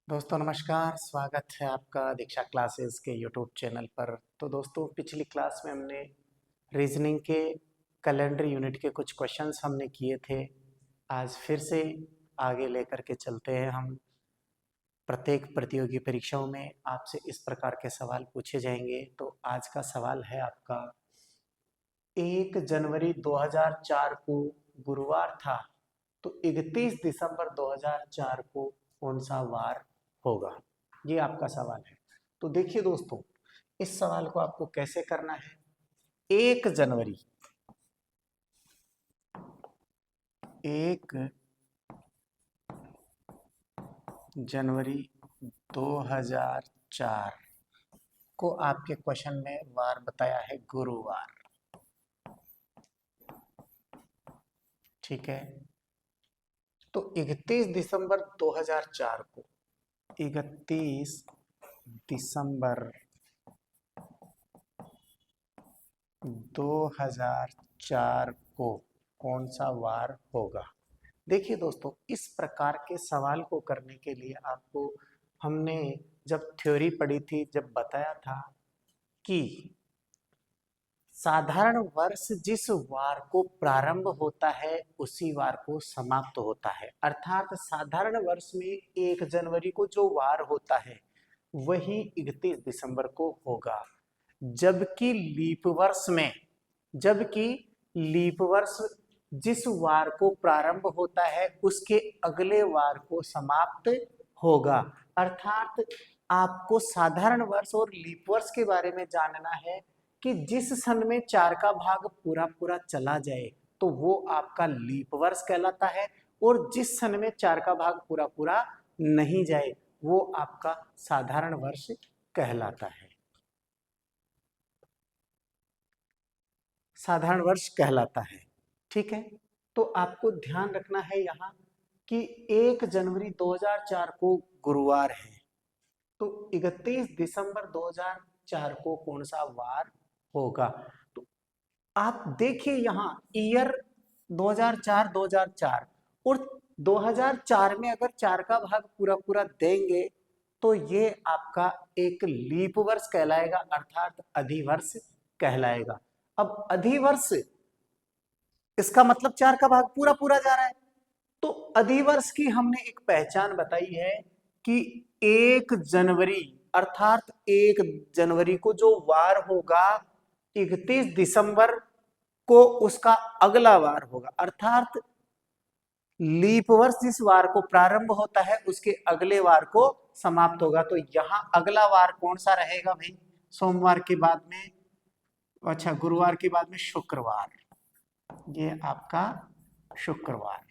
दोस्तों नमस्कार, स्वागत है आपका दीक्षा क्लासेस के यूट्यूब चैनल पर। तो दोस्तों पिछली क्लास में हमने रीजनिंग के कैलेंडर यूनिट के कुछ क्वेश्चंस हमने किए थे। आज फिर से आगे लेकर के चलते हैं हम। प्रत्येक प्रतियोगी परीक्षाओं में आपसे इस प्रकार के सवाल पूछे जाएंगे। तो आज का सवाल है आपका, 1 जनवरी 2004 को गुरुवार था, तो 31 दिसंबर 2004 को कौन सा वार होगा? ये आपका सवाल है। तो देखिए दोस्तों, इस सवाल को आपको कैसे करना है। 1 जनवरी 2004 को आपके क्वेश्चन में वार बताया है गुरुवार। ठीक है, तो 31 दिसंबर 2004 को 31 दिसंबर 2004 को कौन सा वार होगा? देखिए दोस्तों, इस प्रकार के सवाल को करने के लिए आपको हमने जब थ्योरी पढ़ी थी, जब बताया था कि साधारण वर्ष जिस वार को प्रारंभ होता है उसी वार को समाप्त होता है। अर्थात साधारण वर्ष में 1 जनवरी को जो वार होता है वही 31 दिसंबर को होगा, जबकि लीप वर्ष जिस वार को प्रारंभ होता है उसके अगले वार को समाप्त होगा। अर्थात आपको साधारण वर्ष और लीप वर्ष के बारे में जानना है कि जिस सन में 4 का भाग पूरा पूरा चला जाए तो वो आपका लीप वर्ष कहलाता है, और जिस सन में 4 का भाग पूरा पूरा नहीं जाए वो आपका साधारण वर्ष कहलाता है। साधारण वर्ष कहलाता है। ठीक है, तो आपको ध्यान रखना है यहाँ कि 1 जनवरी 2004 को गुरुवार है, तो 31 दिसंबर 2004 को कौन सा वार होगा? तो आप देखिए यहाँ ईयर 2004 और 2004 में अगर 4 का भाग पूरा पूरा देंगे तो ये आपका एक लीप वर्ष कहलाएगा, अर्थात अधिवर्ष कहलाएगा। अब अधिवर्ष इसका मतलब 4 का भाग पूरा पूरा जा रहा है। तो अधिवर्ष की हमने एक पहचान बताई है कि 1 जनवरी अर्थात 1 जनवरी को जो वार होगा 31 दिसंबर को उसका अगला वार होगा। अर्थात लीप वर्ष जिस वार को प्रारंभ होता है उसके अगले वार को समाप्त होगा। तो यहां अगला वार कौन सा रहेगा भाई? सोमवार के बाद में, अच्छा गुरुवार के बाद में शुक्रवार, ये आपका शुक्रवार।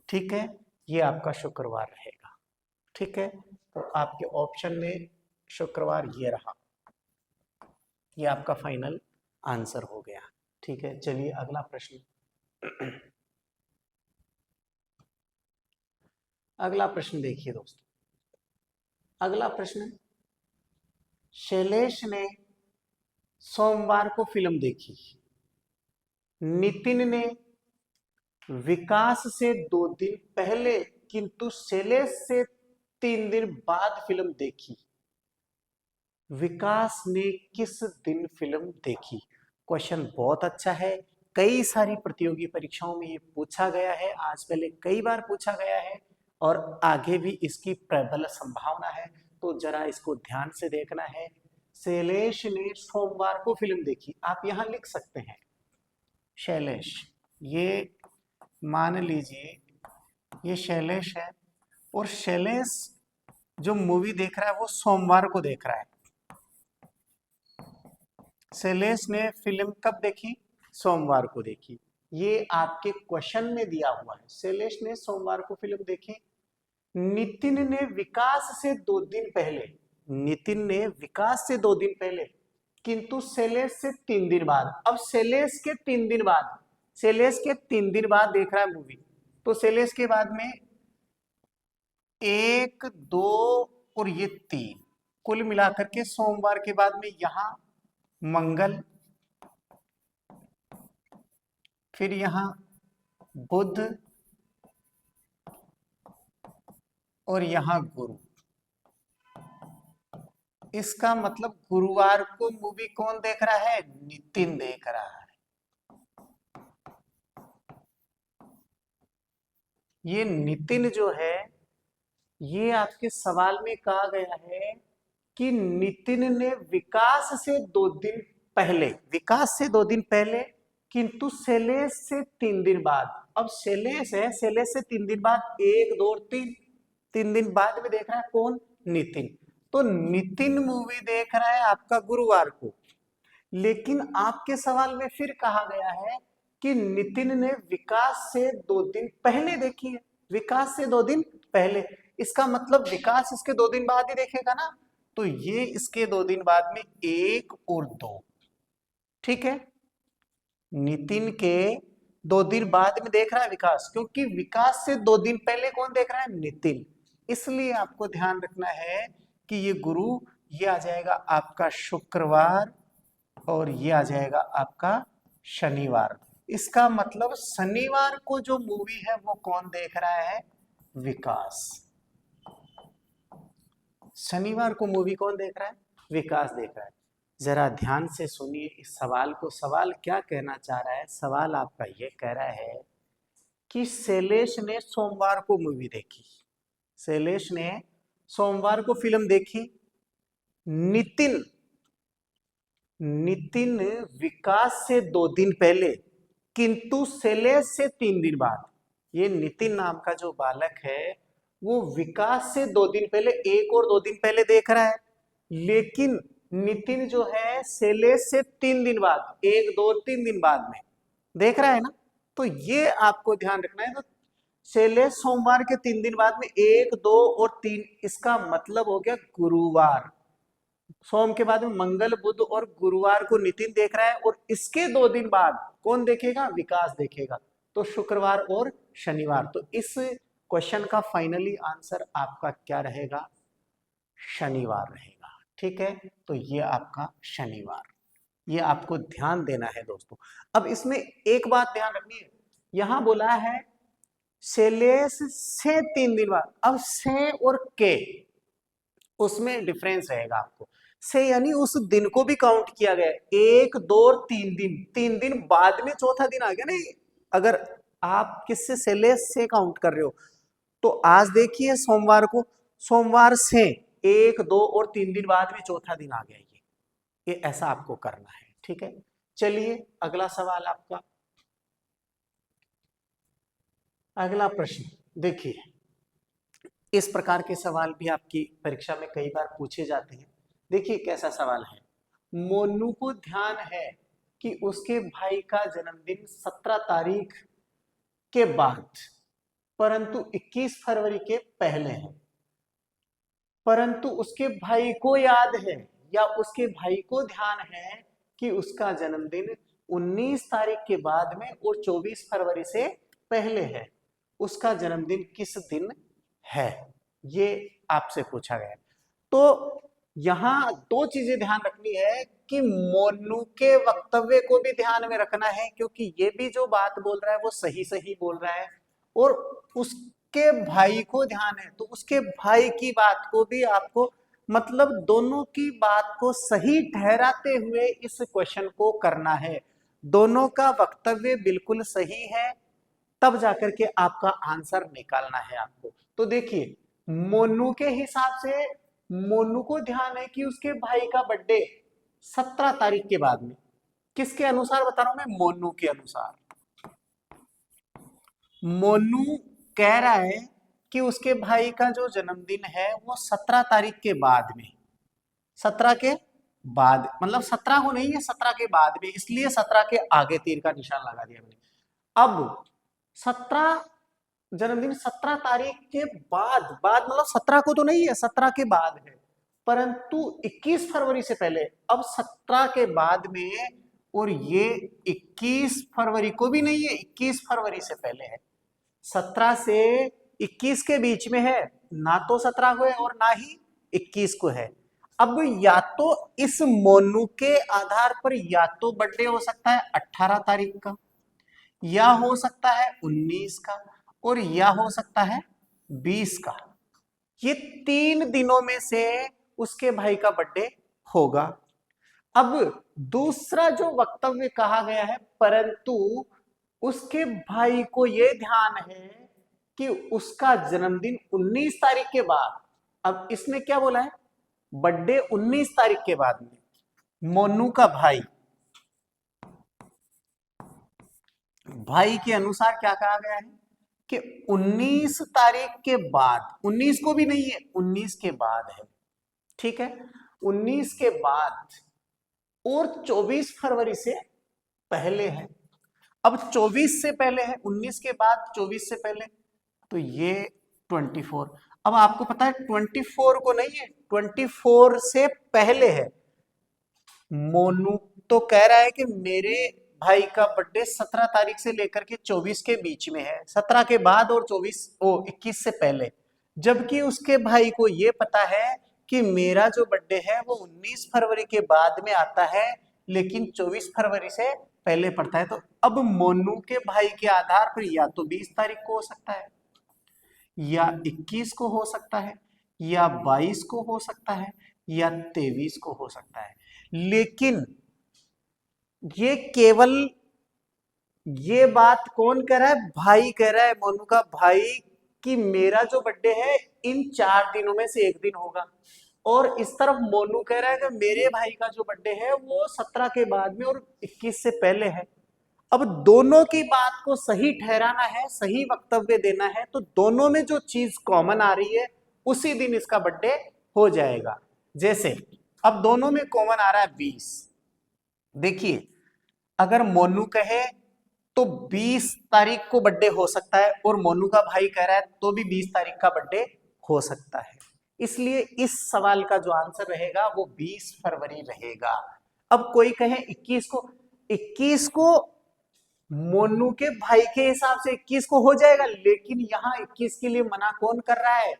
ठीक है, ये आपका शुक्रवार रहेगा। ठीक है, तो आपके ऑप्शन में शुक्रवार ये रहा, ये आपका फाइनल आंसर हो गया। ठीक है, चलिए अगला प्रश्न। अगला प्रश्न देखिए दोस्तों, अगला प्रश्न, शैलेश ने सोमवार को फिल्म देखी, नितिन ने विकास से 2 दिन पहले किंतु शैलेश से 3 दिन बाद फिल्म देखी। विकास ने किस दिन फिल्म देखी? क्वेश्चन बहुत अच्छा है, कई सारी प्रतियोगी परीक्षाओं में ये पूछा गया है, आज पहले कई बार पूछा गया है और आगे भी इसकी प्रबल संभावना है। तो जरा इसको ध्यान से देखना है। शैलेश ने सोमवार को फिल्म देखी, आप यहां लिख सकते हैं शैलेश, ये मान लीजिए ये शैलेश है, और शैलेश जो मूवी देख रहा है वो सोमवार को देख रहा है। शैलेश ने फिल्म कब देखी? सोमवार को देखी। ये आपके क्वेश्चन में दिया हुआ है, शैलेश ने सोमवार को फिल्म देखी। नितिन ने विकास से 2 दिन पहले, नितिन ने विकास से 2 दिन पहले किंतु शैलेश से 3 दिन बाद। अब शैलेश के 3 दिन बाद, शैलेश के 3 दिन बाद देख रहा है मूवी, तो शैलेश के बाद में 1 2 और ये 3, कुल मिलाकर के सोमवार के बाद में यहां मंगल, फिर यहां बुध और यहां गुरु। इसका मतलब गुरुवार को मूवी कौन देख रहा है? नितिन देख रहा है। ये नितिन जो है, ये आपके सवाल में कहा गया है कि नितिन ने विकास से 2 दिन पहले, विकास से 2 दिन पहले, किंतु शैलेश से 3 दिन बाद। अब शैलेश है, शैलेश से 3 दिन बाद, 1 2 3, 3 दिन बाद में देख रहा है कौन? नितिन। तो नितिन मूवी देख रहा है आपका गुरुवार को, लेकिन आपके सवाल में फिर कहा गया है कि नितिन ने विकास से 2 दिन पहले देखी है। विकास से 2 दिन पहले, इसका मतलब विकास इसके 2 दिन बाद ही देखेगा ना, तो ये इसके 2 दिन बाद में 1 और 2, ठीक है। नितिन के 2 दिन बाद में देख रहा है विकास, क्योंकि विकास से 2 दिन पहले कौन देख रहा है? नितिन। इसलिए आपको ध्यान रखना है कि ये गुरु, ये आ जाएगा आपका शुक्रवार और ये आ जाएगा आपका शनिवार। इसका मतलब शनिवार को जो मूवी है वो कौन देख रहा है? विकास। शनिवार को मूवी कौन देख रहा है? विकास देख रहा है। जरा ध्यान से सुनिए इस सवाल को। सवाल क्या कहना चाह रहा है? सवाल आपका ये कह रहा है कि शैलेश ने सोमवार को मूवी देखी, शैलेश ने सोमवार को फिल्म देखी, नितिन विकास से 2 दिन पहले, किंतु शैलेश से 3 दिन बाद। ये नितिन नाम का जो बालक है वो विकास से 2 दिन पहले, 1 और 2 दिन पहले देख रहा है, लेकिन नितिन जो है शैलेश से 3 दिन बाद, 1 2 3 दिन बाद में देख रहा है ना। तो ये आपको ध्यान रखना है। तो शैलेश सोमवार के 3 दिन बाद में 1 2 और 3, इसका मतलब हो गया गुरुवार। सोम के बाद में मंगल बुध और गुरुवार को नितिन देख रहा है, और इसके 2 दिन बाद कौन देखेगा? विकास देखेगा। तो शुक्रवार और शनिवार। तो इस क्वेश्चन का फाइनली आंसर आपका क्या रहेगा? शनिवार रहेगा, ठीक है। तो ये आपका शनिवार, ये आपको ध्यान देना है दोस्तों। अब इसमें एक बात ध्यान रखनी है, यहां बोला है शैलेश से 3 दिन बाद। अब से और के, उसमें डिफरेंस रहेगा आपको। से यानी उस दिन को भी काउंट किया गया, 1 2 और 3 दिन, 3 दिन बाद में चौथा दिन आ गया ना। अगर आप किससे? शैलेश से काउंट कर रहे हो, तो आज देखिए सोमवार को, सोमवार से 1 2 और 3 दिन बाद में चौथा दिन आ गया। ये ऐसा आपको करना है, ठीक है। चलिए अगला सवाल आपका, अगला प्रश्न देखिए। इस प्रकार के सवाल भी आपकी परीक्षा में कई बार पूछे जाते हैं। देखिए कैसा सवाल है। मोनू को ध्यान है कि उसके भाई का जन्मदिन 17 तारीख के बाद, परंतु 21 फरवरी के पहले है। परंतु उसके भाई को याद है, या उसके भाई को ध्यान है कि उसका जन्मदिन 19 तारीख के बाद में और 24 फरवरी से पहले है। उसका जन्मदिन किस दिन है? ये आपसे पूछा गया। तो यहां 2 चीजें ध्यान रखनी है कि मोनू के वक्तव्य को भी ध्यान में रखना है, क्योंकि ये भी जो बात बोल रहा है वो सही सही बोल रहा है, और उसके भाई को ध्यान है तो उसके भाई की बात को भी आपको, मतलब दोनों की बात को सही ठहराते हुए इस क्वेश्चन को करना है। दोनों का वक्तव्य बिल्कुल सही है, तब जाकर के आपका आंसर निकालना है आपको। तो देखिए मोनू के हिसाब से, मोनू को ध्यान है कि उसके भाई का बर्थडे 17 तारीख के बाद में। किसके अनुसार बता रहा हूं मैं? मोनू के अनुसार। मोनू कह रहा है कि उसके भाई का जो जन्मदिन है वो 17 तारीख के बाद में, 17 के बाद, मतलब 17 को नहीं है, 17 के बाद में, इसलिए 17 के आगे तीर का निशान लगा दिया मैंने। अब 17 जन्मदिन 17 तारीख के बाद, मतलब 17 को तो नहीं है, 17 के बाद है, परंतु 21 फरवरी से पहले। अब 17 के बाद में, और ये 21 फरवरी को भी नहीं है, 21 फरवरी से पहले है। 17 से 21 के बीच में है, ना तो 17 को है और ना ही 21 को है। अब या तो इस मोनू के आधार पर या तो बर्थडे हो सकता है 18 तारीख का, या हो सकता है 19 का, और या हो सकता है 20 का। ये 3 दिनों में से उसके भाई का बर्थडे होगा। अब दूसरा जो वक्तव्य कहा गया है, परंतु उसके भाई को यह ध्यान है कि उसका जन्मदिन 19 तारीख के बाद। अब इसने क्या बोला है, बर्थडे 19 तारीख के बाद में। मोनू का भाई के अनुसार क्या कहा गया है कि 19 तारीख के बाद, 19 को भी नहीं है, 19 के बाद है, ठीक है, 19 के बाद और 24 फरवरी से पहले है। अब 24 से पहले है, 19 के बाद 24 से पहले, तो ये 24। अब आपको पता है 24 को नहीं है, 24 से पहले है। मोनू तो कह रहा है कि मेरे भाई का बर्थडे 17 तारीख से लेकर के 24 के बीच में है, 17 के बाद और 21 से पहले। जबकि उसके भाई को यह पता है कि मेरा जो बर्थडे है वो 19 फरवरी के बाद में आता है, लेकिन 24 फरवरी से पहले पड़ता है। तो अब मोनू के भाई के आधार पर या तो 20 तारीख को हो सकता है, या 21 को हो सकता है, या 22 को हो सकता है, या 23 को हो सकता है। लेकिन ये केवल ये बात कौन कह रहा है, भाई कह रहा है, मोनू का भाई, कि मेरा जो बर्थडे है इन 4 दिनों में से एक दिन होगा। और इस तरफ मोनू कह रहा है कि मेरे भाई का जो बर्थडे है वो 17 के बाद में और 21 से पहले है। अब दोनों की बात को सही ठहराना है, सही वक्तव्य देना है, तो दोनों में जो चीज कॉमन आ रही है उसी दिन इसका बर्थडे हो जाएगा। जैसे अब दोनों में कॉमन आ रहा है 20। देखिए, अगर मोनू कहे तो 20 तारीख को बर्थडे हो सकता है, और मोनू का भाई कह रहा है तो भी 20 तारीख का बर्थडे हो सकता है। इसलिए इस सवाल का जो आंसर रहेगा वो 20 फरवरी रहेगा। अब कोई कहे 21 को, 21 को मोनू के भाई के हिसाब से 21 को हो जाएगा, लेकिन यहां 21 के लिए मना कौन कर रहा है,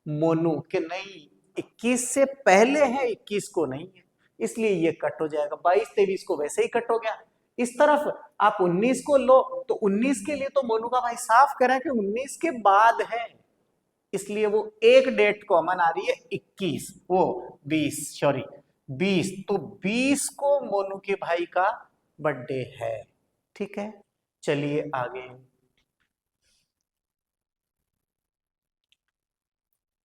मोनू, के नहीं 21 से पहले है, 21 को नहीं है, इसलिए ये कट हो जाएगा। 22 23 को वैसे ही कट हो गया। इस तरफ आप 19 को लो तो 19 के लिए तो मोनू का भाई साफ कह रहा है कि 19 के बाद है, इसलिए वो एक डेट कॉमन आ रही है 21, वो 20 सॉरी 20, तो 20 को मोनू के भाई का बर्थडे है। ठीक है, चलिए आगे।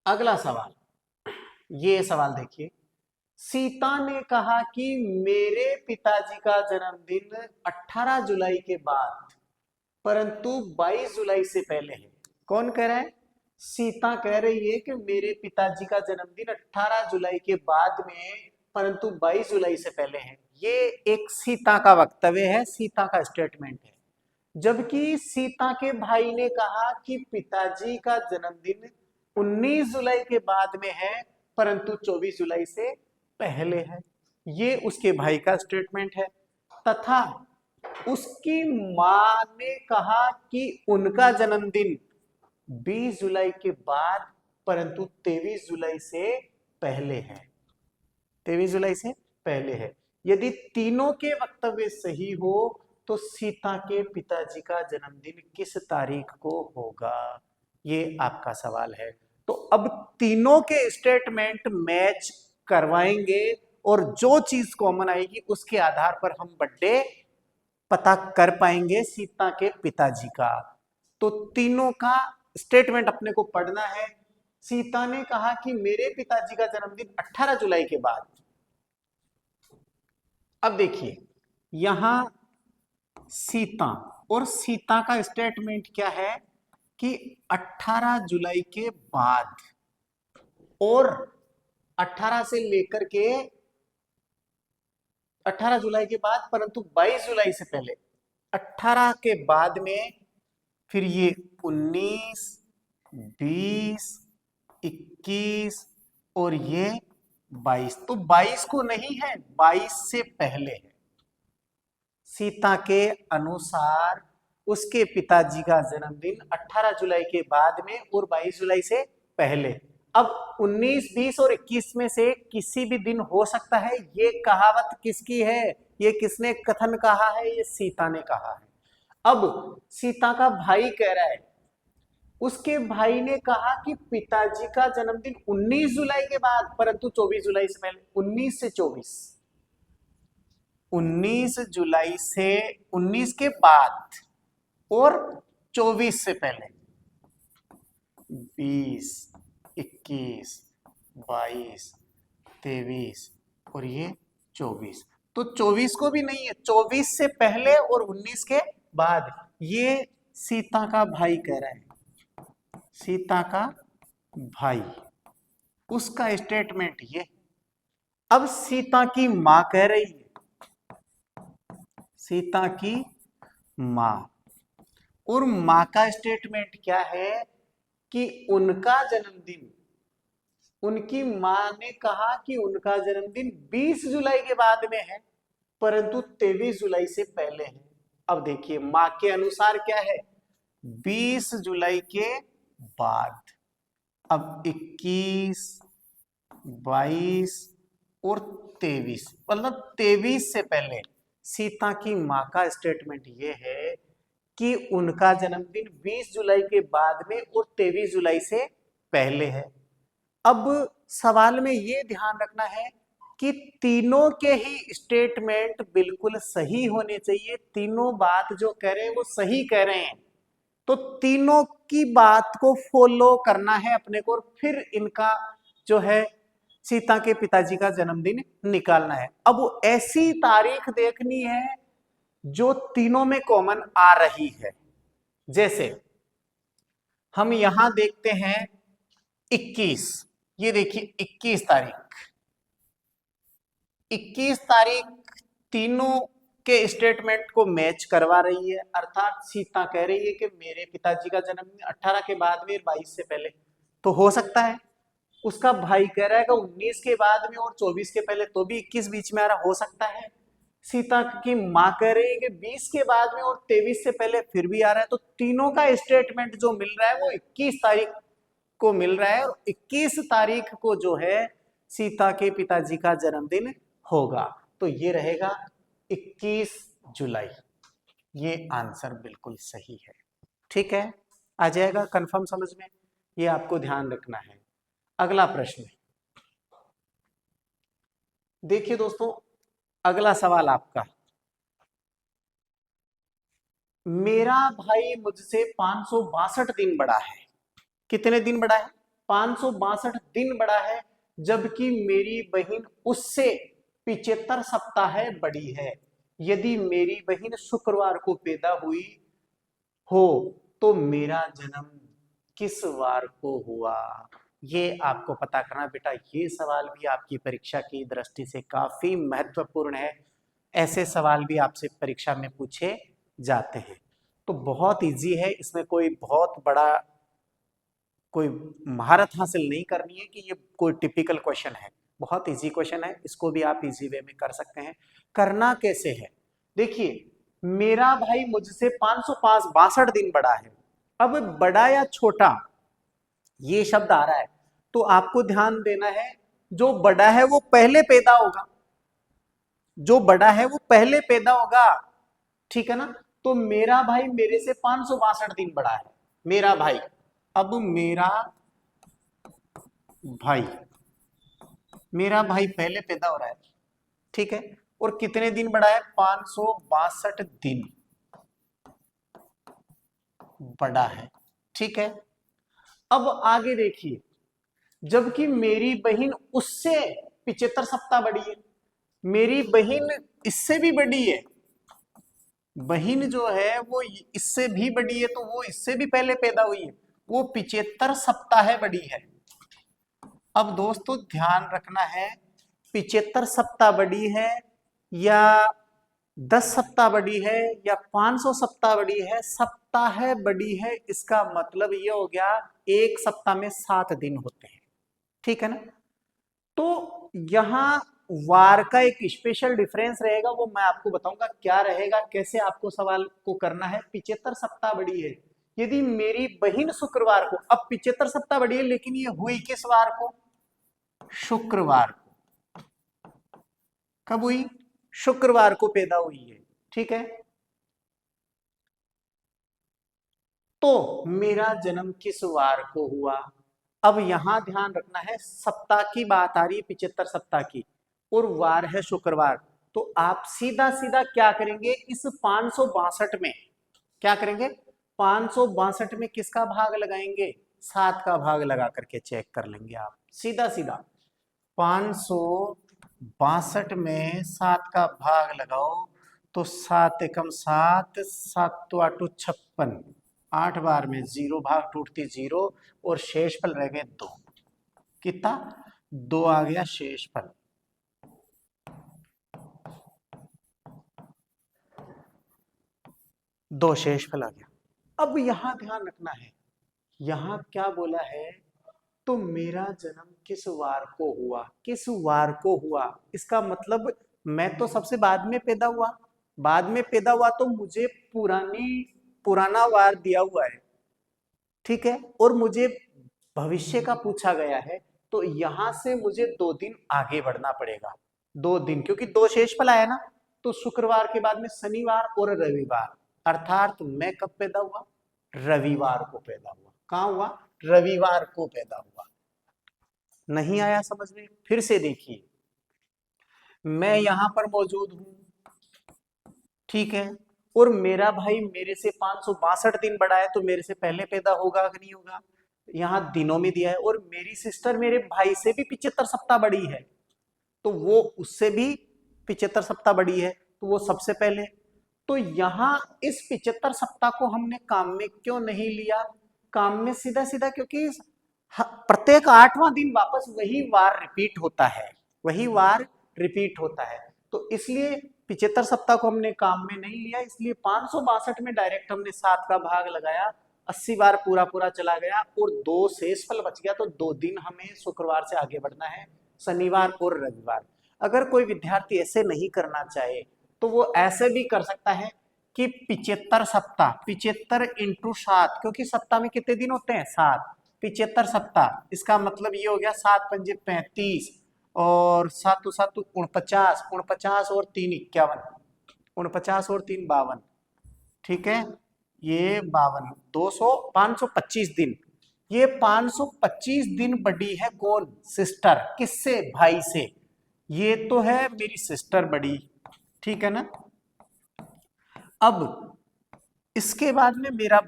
अगला सवाल, ये सवाल देखिए, सीता ने कहा कि मेरे पिताजी का जन्मदिन 18 जुलाई के बाद परंतु 22 जुलाई से पहले है। कौन कह रहा है, सीता कह रही है कि मेरे पिताजी का जन्मदिन 18 जुलाई के बाद में परंतु 22 जुलाई से पहले है। ये एक सीता का वक्तव्य है, सीता का स्टेटमेंट है। जबकि सीता के भाई ने कहा कि पिताजी का जन्मदिन 19 जुलाई के बाद में है परंतु 24 जुलाई से पहले है। ये उसके भाई का स्टेटमेंट है। तथा उसकी मां ने कहा कि उनका जन्मदिन 20 जुलाई के बाद परंतु 23 जुलाई से पहले है, 23 जुलाई से पहले है। यदि तीनों के वक्तव्य सही हो तो सीता के पिताजी का जन्मदिन किस तारीख को होगा, ये आपका सवाल है। तो अब तीनों के स्टेटमेंट मैच करवाएंगे और जो चीज कॉमन आएगी उसके आधार पर हम बर्थडे पता कर पाएंगे सीता के पिताजी का। तो तीनों का स्टेटमेंट अपने को पढ़ना है। सीता ने कहा कि मेरे पिताजी का जन्मदिन 18 जुलाई के बाद। अब देखिए, यहां सीता, और सीता का स्टेटमेंट क्या है कि 18 जुलाई के बाद, और 18 से लेकर के 18 जुलाई के बाद परंतु 22 जुलाई से पहले, 18 के बाद में फिर ये 19, 20, 21 और ये 22, तो 22 को नहीं है, 22 से पहले है। सीता के अनुसार उसके पिताजी का जन्मदिन 18 जुलाई के बाद में और 22 जुलाई से पहले। अब 19, 20 और 21 में से किसी भी दिन हो सकता है। ये कहावत किसकी है, ये किसने कथन कहा है, ये सीता ने कहा है। अब सीता का भाई कह रहा है उसके भाई ने कहा कि पिताजी का जन्मदिन 19 जुलाई के बाद, परंतु 24 जुलाई से पहले। 19 से 24, 19 जुलाई से 19 के बाद और 24 से पहले। 20, 21, 22, 23 और ये 24। तो 24 को भी नहीं है, 24 से पहले और 19 के बाद। ये सीता का भाई कह रहा है, सीता का भाई, उसका स्टेटमेंट ये। अब सीता की मां कह रही है, सीता की मां, और मां का स्टेटमेंट क्या है कि उनका जन्मदिन, उनकी मां ने कहा कि उनका जन्मदिन 20 जुलाई के बाद में है, परंतु 23 जुलाई से पहले है। अब देखिए मां के अनुसार क्या है, 20 जुलाई के बाद। अब 21, 22 और 23, मतलब 23 से पहले। सीता की मां का स्टेटमेंट यह है कि उनका जन्मदिन 20 जुलाई के बाद में और 23 जुलाई से पहले है। अब सवाल में यह ध्यान रखना है कि तीनों के ही स्टेटमेंट बिल्कुल सही होने चाहिए। तीनों बात जो कह रहे हैं वो सही कह रहे हैं, तो तीनों की बात को फॉलो करना है अपने को, और फिर इनका जो है सीता के पिताजी का जन्मदिन निकालना है। अब ऐसी तारीख देखनी है जो तीनों में कॉमन आ रही है। जैसे हम यहां देखते हैं 21, ये देखिए 21 तारीख, 21 तारीख तीनों के स्टेटमेंट को मैच करवा रही है। अर्थात सीता कह रही है कि मेरे पिताजी का जन्मदिन 18 के बाद में 22 से पहले, तो हो सकता है। उसका भाई कह रहा है कि 19 के बाद में और 24 के पहले, तो भी 21 बीच में आ रहा, हो सकता है। सीता की मां कह रही है कि 20 के बाद में और 23 से पहले, फिर भी आ रहा है। तो तीनों का स्टेटमेंट जो मिल रहा है वो 21 तारीख को मिल रहा है, और 21 तारीख को जो है सीता के पिताजी का जन्मदिन होगा। तो ये रहेगा 21 जुलाई। ये आंसर बिल्कुल सही है। ठीक है, आ जाएगा कंफर्म समझ में, ये आपको ध्यान रखना है। अगला प्रश्न देखिए दोस्तों, अगला सवाल आपका, मेरा भाई मुझसे 562 दिन बड़ा है। कितने दिन बड़ा है? 562 दिन बड़ा है, जबकि मेरी बहन उससे 75 सप्ताह बड़ी है। यदि मेरी बहन शुक्रवार को पैदा हुई हो तो मेरा जन्म किस वार को हुआ? ये आपको पता करना बेटा। ये सवाल भी आपकी परीक्षा की दृष्टि से काफी महत्वपूर्ण है। ऐसे सवाल भी आपसे परीक्षा में पूछे जाते हैं। तो बहुत इजी है, इसमें कोई बहुत बड़ा कोई महारत हासिल नहीं करनी है कि ये कोई टिपिकल क्वेश्चन है। बहुत इजी क्वेश्चन है, इसको भी आप इजी वे में कर सकते हैं। करना कैसे है, देखिए मेरा भाई मुझसे 562 दिन बड़ा है। अब बड़ा या छोटा ये शब्द आ रहा है, तो आपको ध्यान देना है, जो बड़ा है वो पहले पैदा होगा, जो बड़ा है वो पहले पैदा होगा। ठीक है ना? तो मेरा भाई मेरे से 562 दिन बड़ा है, मेरा भाई। अब भाई मेरा भाई पहले पैदा हो रहा है, ठीक है, और कितने दिन बड़ा है? 562 दिन बड़ा है। ठीक है, अब आगे देखिए, जबकि मेरी बहन उससे 75 सप्ताह बड़ी है। मेरी बहन इससे भी बड़ी है, बहन जो है वो इससे भी बड़ी है, तो वो इससे भी पहले पैदा हुई है, वो 75 सप्ताह बड़ी है। अब दोस्तों ध्यान रखना है, 75 सप्ताह बड़ी है या 10 सप्ताह बड़ी है या 500 सप्ताह बड़ी है, सप्ताह बड़ी है, इसका मतलब ये हो गया एक सप्ताह में 7 दिन होते हैं। ठीक है ना? तो यहां वार का एक स्पेशल डिफरेंस रहेगा, वो मैं आपको बताऊंगा क्या रहेगा, कैसे आपको सवाल को करना है। 75 सप्ताह बड़ी है, यदि मेरी बहन शुक्रवार को, अब 75 सप्ताह बड़ी है लेकिन ये हुई किस वार को? शुक्रवार को। कब हुई? शुक्रवार को पैदा हुई है। ठीक है, तो मेरा जन्म किस वार को हुआ। अब यहां ध्यान रखना है, सप्ताह की बात आ रही है, 75 सप्ताह की, और वार है शुक्रवार। तो आप सीधा सीधा क्या करेंगे, इस 562 में क्या करेंगे, 562 में किसका भाग लगाएंगे, 7 का भाग लगा करके चेक कर लेंगे आप सीधा सीधा। 562 में 7 का भाग लगाओ तो 7 एकम 7, 7 तो 8 56, 8 बार में 0 भाग टूटती 0 और शेषफल रह गए 2। कितना, 2 आ गया शेषफल। दो शेषफल आ गया। अब यहां ध्यान रखना है, यहां क्या बोला है, तो मेरा जन्म किस वार को हुआ, किस वार को हुआ, इसका मतलब मैं तो सबसे बाद में पैदा हुआ, बाद में पैदा हुआ तो मुझे पुराना वार दिया हुआ है, ठीक है, और मुझे भविष्य का पूछा गया है, तो यहां से मुझे 2 दिन आगे बढ़ना पड़ेगा, 2 दिन, क्योंकि 2 शेषफल आया ना, तो शुक्रवार के बाद में शनिवार और रविवार, अर्थात मैं कब पैदा हुआ, रविवार को पैदा हुआ। कहां हुआ, रविवार को पैदा हुआ। नहीं आया समझ में, फिर से देखिए, मैं यहां पर मौजूद हूं, ठीक है, और मेरा भाई मेरे से 562 दिन बड़ा है, तो मेरे से पहले पैदा होगा कि नहीं होगा, यहां दिनों में दिया है, और मेरी सिस्टर मेरे भाई से भी 75 सप्ताह बड़ी है, तो वो उससे भी 75 सप्ताह बड़ी है, तो वो सबसे पहले। तो यहां इस 75 सप्ताह को हमने काम में क्यों नहीं लिया, काम में सीधा सीधा क्योंकि प्रत्येक 8वां दिन वापस वही वार रिपीट होता है, वही वार रिपीट होता है, तो इसलिए 75 सप्ताह को हमने काम में नहीं लिया, इसलिए 562 में डायरेक्ट हमने 7 का भाग लगाया, 80 बार पूरा पूरा चला गया और 2 शेषफल बच गया, तो 2 दिन हमें शुक्रवार से आगे बढ़ना है, शनिवार और रविवार। अगर कोई विद्यार्थी ऐसे नहीं करना चाहे तो वो ऐसे भी कर सकता है कि 75 सप्ताह, 75 इंटू 7, क्योंकि सप्ताह में कितने दिन होते हैं, 7, 75 सप्ताह, इसका मतलब ये हो गया 7 पंजे 35 और 7 7 49, 49 और 3 51, 49 और 3 52, ठीक है, ये 52, 200 525 दिन, ये 525 दिन बड़ी है कौन, सिस्टर, किससे, भाई से, ये तो है मेरी सिस्टर बड़ी, ठीक है ना। अब इसके बाद में मेरा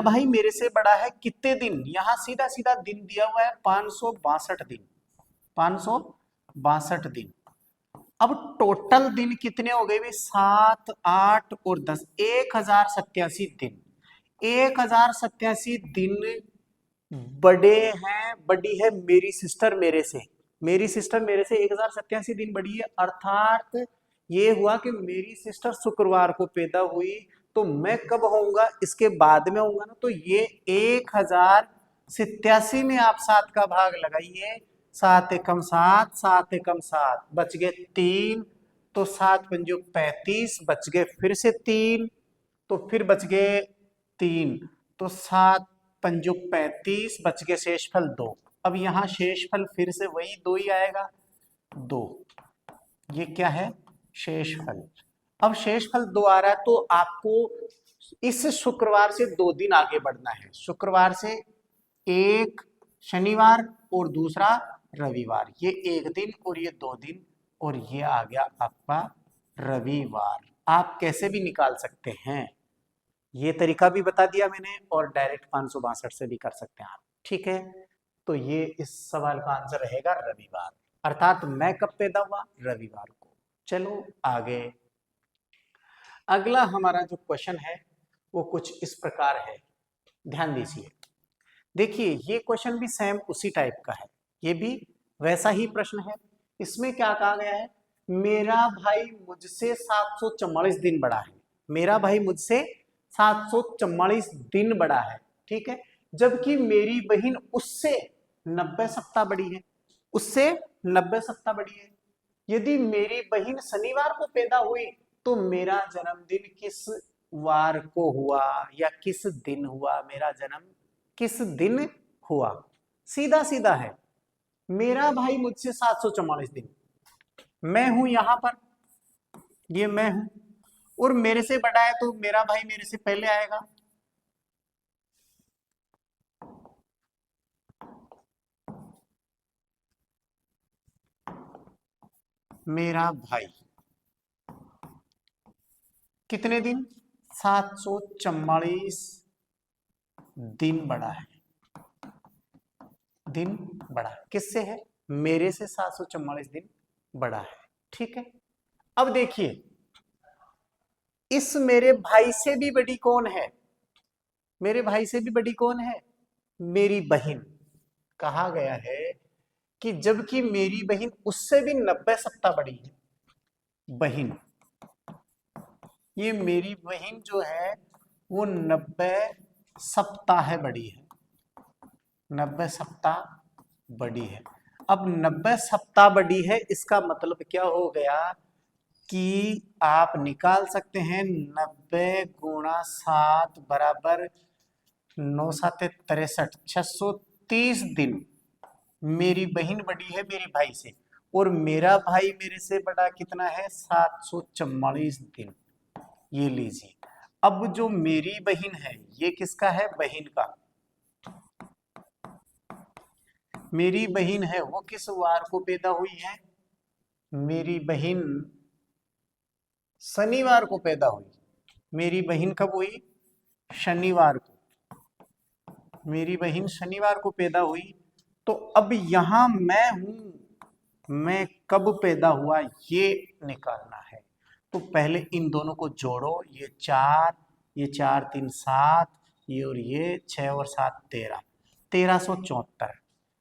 भाई मेरे से बड़ा है कितने दिन, यहां सीधा सीधा दिन दिया हुआ है 562 दिन, 562 दिन। अब टोटल दिन कितने हो गए, 7 8 और 10, 1087 दिन, 1087 दिन बड़ी है मेरी सिस्टर मेरे से, मेरी सिस्टर मेरे से 1087 दिन बड़ी है, अर्थात ये हुआ कि मेरी सिस्टर शुक्रवार को पैदा हुई, तो मैं कब होऊंगा, इसके बाद में होऊंगा ना, तो ये 1087 में आप 7 का भाग लगाइए, 7 एकम 7, 7 एकम 7, बच गए 3, तो 7 पंजो 35, बच गए फिर से 3, तो फिर बच गए 3, तो 7 पंजो 35, बच गए शेषफल 2। अब यहाँ शेषफल फिर से वही 2 ही आएगा, 2, ये क्या है, शेषफल। अब शेषफल 2 आ रहा है, तो आपको इस शुक्रवार से 2 दिन आगे बढ़ना है, शुक्रवार से एक शनिवार और दूसरा रविवार, ये 1 दिन और ये 2 दिन, और ये आ गया आपका रविवार। आप कैसे भी निकाल सकते हैं, ये तरीका भी बता दिया मैंने, और डायरेक्ट 562 से भी कर सकते हैं आप, ठीक है। तो ये इस सवाल का आंसर रहेगा रविवार, अर्थात मैं कब पैदा हुआ, रविवार को। चलो आगे, अगला हमारा जो क्वेश्चन है वो कुछ इस प्रकार है, ध्यान दीजिए। देखिए ये क्वेश्चन भी सेम उसी टाइप का है, ये भी वैसा ही प्रश्न है। इसमें क्या कहा गया है, मेरा भाई मुझसे 744 दिन बड़ा है, मेरा भाई मुझसे 744 दिन बड़ा है, ठीक है, जबकि मेरी बहन उससे 90 सप्ताह बड़ी है, उससे 90 सप्ताह बड़ी है। यदि मेरी बहन शनिवार को पैदा हुई तो मेरा जन्मदिन किस वार को हुआ, या किस दिन हुआ, मेरा जन्म किस दिन हुआ, सीधा सीधा है। मेरा भाई मुझसे 744 दिन, मैं हूं यहां पर, ये मैं हूं, और मेरे से बड़ा है तो मेरा भाई मेरे से पहले आएगा, मेरा भाई कितने दिन? 744 दिन बड़ा है। दिन बड़ा किससे है? मेरे से 744 दिन बड़ा है। ठीक है, अब देखिए इस मेरे भाई से भी बड़ी कौन है? मेरे भाई से भी बड़ी कौन है? मेरी बहन। कहा गया है कि जबकि मेरी बहन उससे भी 90 सप्ताह बड़ी है। बहन, ये मेरी बहन जो है वो 90 सप्ताह बड़ी है। 90 सप्ताह बड़ी है। अब 90 सप्ताह बड़ी है, इसका मतलब क्या हो गया कि आप निकाल सकते हैं 90 गुणा 7 बराबर 9 7 63, 630 दिन मेरी बहन बड़ी है मेरे भाई से, और मेरा भाई मेरे से बड़ा कितना है? 744 दिन। ये लीजिए, अब जो मेरी बहन है ये किसका है? बहन का। मेरी बहन है वो किस वार को पैदा हुई है? मेरी बहन शनिवार को पैदा हुई। मेरी बहन कब हुई? शनिवार को। मेरी बहन शनिवार को पैदा हुई। तो अब यहां मैं हूं, मैं कब पैदा हुआ ये निकालना है। तो पहले इन दोनों को जोड़ो, ये 4, ये 4 3 7, ये और ये 6 और 7 13, 1374।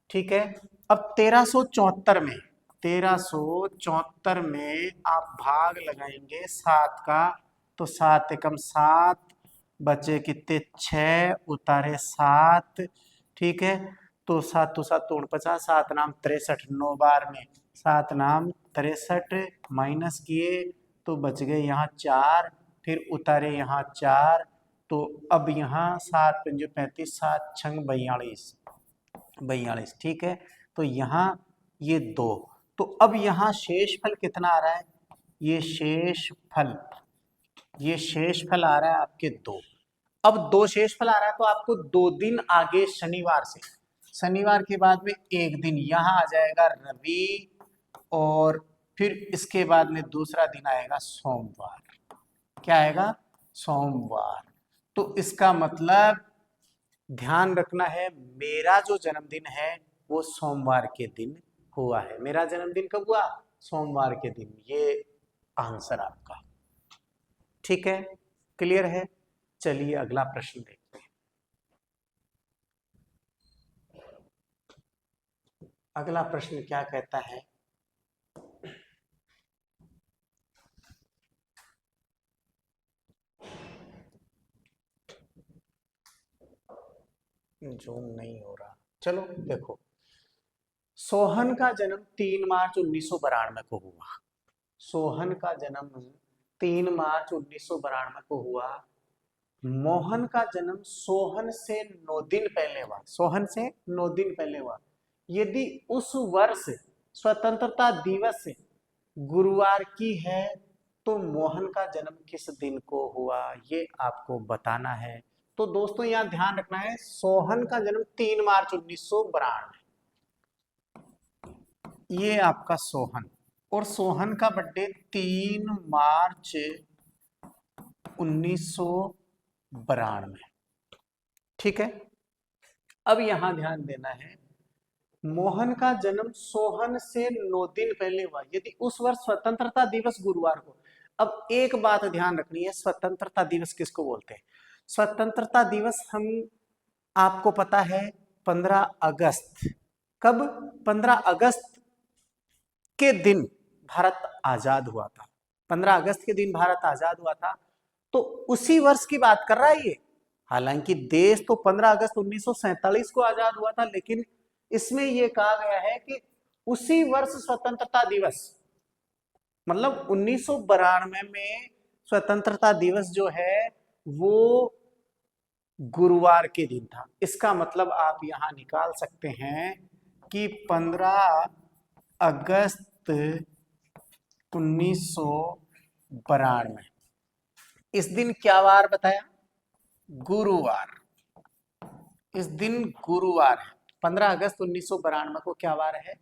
ठीक है, अब 1374 में आप भाग लगाएंगे 7 का, तो 7 एकम 7, बचे कितने? 6, उतारे 7। ठीक है, तो 7 तो 7 तो 49, 7 नाम 63, 9 बार में 7 नाम 63, माइनस किए तो बच गए यहाँ 4, फिर उतारे यहाँ 4, तो अब यहाँ 7 पंजे 35, 7 छंग 42, 42। ठीक है, तो यहाँ ये 2, तो अब यहाँ शेष फल कितना आ रहा है? ये शेष फल आ रहा है आपके 2। अब 2 शेष फल आ रहा है तो आपको 2 दिन आगे शनिवार से, शनिवार के बाद में 1 दिन यहाँ आ जाएगा रवि, और फिर इसके बाद में दूसरा दिन आएगा सोमवार। क्या आएगा? सोमवार। तो इसका मतलब ध्यान रखना है, मेरा जो जन्मदिन है वो सोमवार के दिन हुआ है। मेरा जन्मदिन कब हुआ? सोमवार के दिन। ये आंसर आपका। ठीक है, क्लियर है? चलिए अगला प्रश्न देखते हैं। अगला प्रश्न क्या कहता है? जूम नहीं हो रहा, चलो देखो। सोहन का जन्म 3 मार्च 1992 को हुआ। सोहन का जन्म 3 मार्च 1992 को हुआ। मोहन का जन्म सोहन से 9 दिन पहले हुआ। सोहन से 9 दिन पहले हुआ। यदि उस वर्ष स्वतंत्रता दिवस गुरुवार की है तो मोहन का जन्म किस दिन को हुआ ये आपको बताना है। तो दोस्तों यहाँ ध्यान रखना है, सोहन का जन्म 3 मार्च 1992, ये आपका सोहन, और सोहन का बर्थडे 3 मार्च 1992। ठीक है, अब यहां ध्यान देना है, मोहन का जन्म सोहन से 9 दिन पहले हुआ यदि उस वर्ष स्वतंत्रता दिवस गुरुवार को। अब एक बात ध्यान रखनी है, स्वतंत्रता दिवस किसको बोलते हैं? स्वतंत्रता दिवस हम, आपको पता है 15 अगस्त। कब? 15 अगस्त के दिन भारत आजाद हुआ था। 15 अगस्त के दिन भारत आजाद हुआ था, तो उसी वर्ष की बात कर रहा है ये। हालांकि देश तो 15 अगस्त 1947 को आजाद हुआ था, लेकिन इसमें यह कहा गया है कि उसी वर्ष स्वतंत्रता दिवस, मतलब 1992 में स्वतंत्रता दिवस जो है वो गुरुवार के दिन था। इसका मतलब आप यहां निकाल सकते हैं कि 15 अगस्त 1992, इस दिन क्या वार बताया? गुरुवार। इस दिन गुरुवार है। 15 अगस्त 1992 को क्या वार है?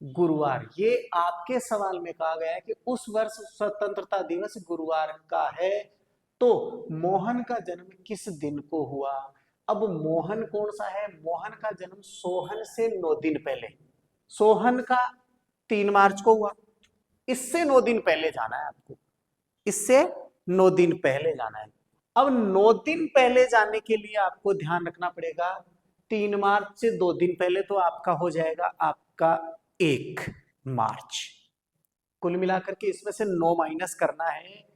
गुरुवार। ये आपके सवाल में कहा गया है कि उस वर्ष स्वतंत्रता दिवस गुरुवार का है, तो मोहन का जन्म किस दिन को हुआ? अब मोहन कौन सा है? मोहन का जन्म सोहन से 9 दिन पहले, सोहन का 3 मार्च को हुआ। इससे 9 दिन पहले जाना है आपको, इससे 9 दिन पहले जाना है। अब 9 दिन पहले जाने के लिए आपको ध्यान रखना पड़ेगा, 3 मार्च से 2 दिन पहले तो आपका हो जाएगा आपका 1 मार्च। कुल मिलाकर के इसमें से 9 माइनस करना है।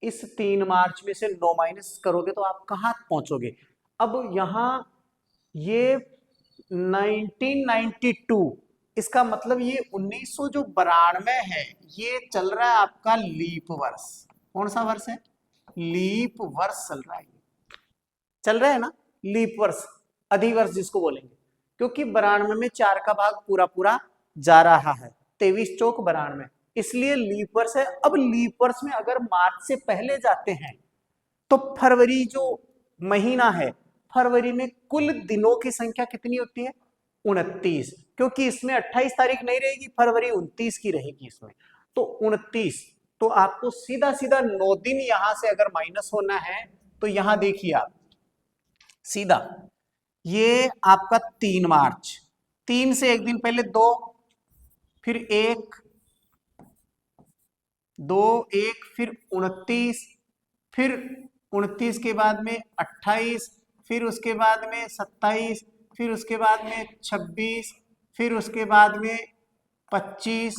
इस 3 मार्च में से 9 माइनस करोगे तो आप कहां पहुंचोगे? अब यहां ये 1992, इसका मतलब ये 1992 है, ये चल रहा है आपका लीप वर्ष। कौन सा वर्ष है? लीप वर्ष चल रहा है, चल रहा है ना लीप वर्ष, अधिवर्ष जिसको बोलेंगे, क्योंकि 92 में 4 का भाग पूरा पूरा जा रहा है, 23 चौक 92, इसलिए लीप वर्ष है। अब लीप वर्ष में अगर मार्च से पहले जाते हैं तो फरवरी जो महीना है, फरवरी में कुल दिनों की संख्या कितनी होती है? 29, क्योंकि इसमें 28 तारीख नहीं रहेगी, फरवरी 29 की रहेगी इसमें, तो 29। तो आपको सीधा सीधा 9 दिन यहां से अगर माइनस होना है तो यहां देखिए आप सीधा, ये आपका 3 मार्च, 3 से एक दिन पहले 2, फिर 1, 2, 1, फिर 29, फिर 29 के बाद में 28, फिर उसके बाद में 27, फिर उसके बाद में 26, फिर उसके बाद में 25,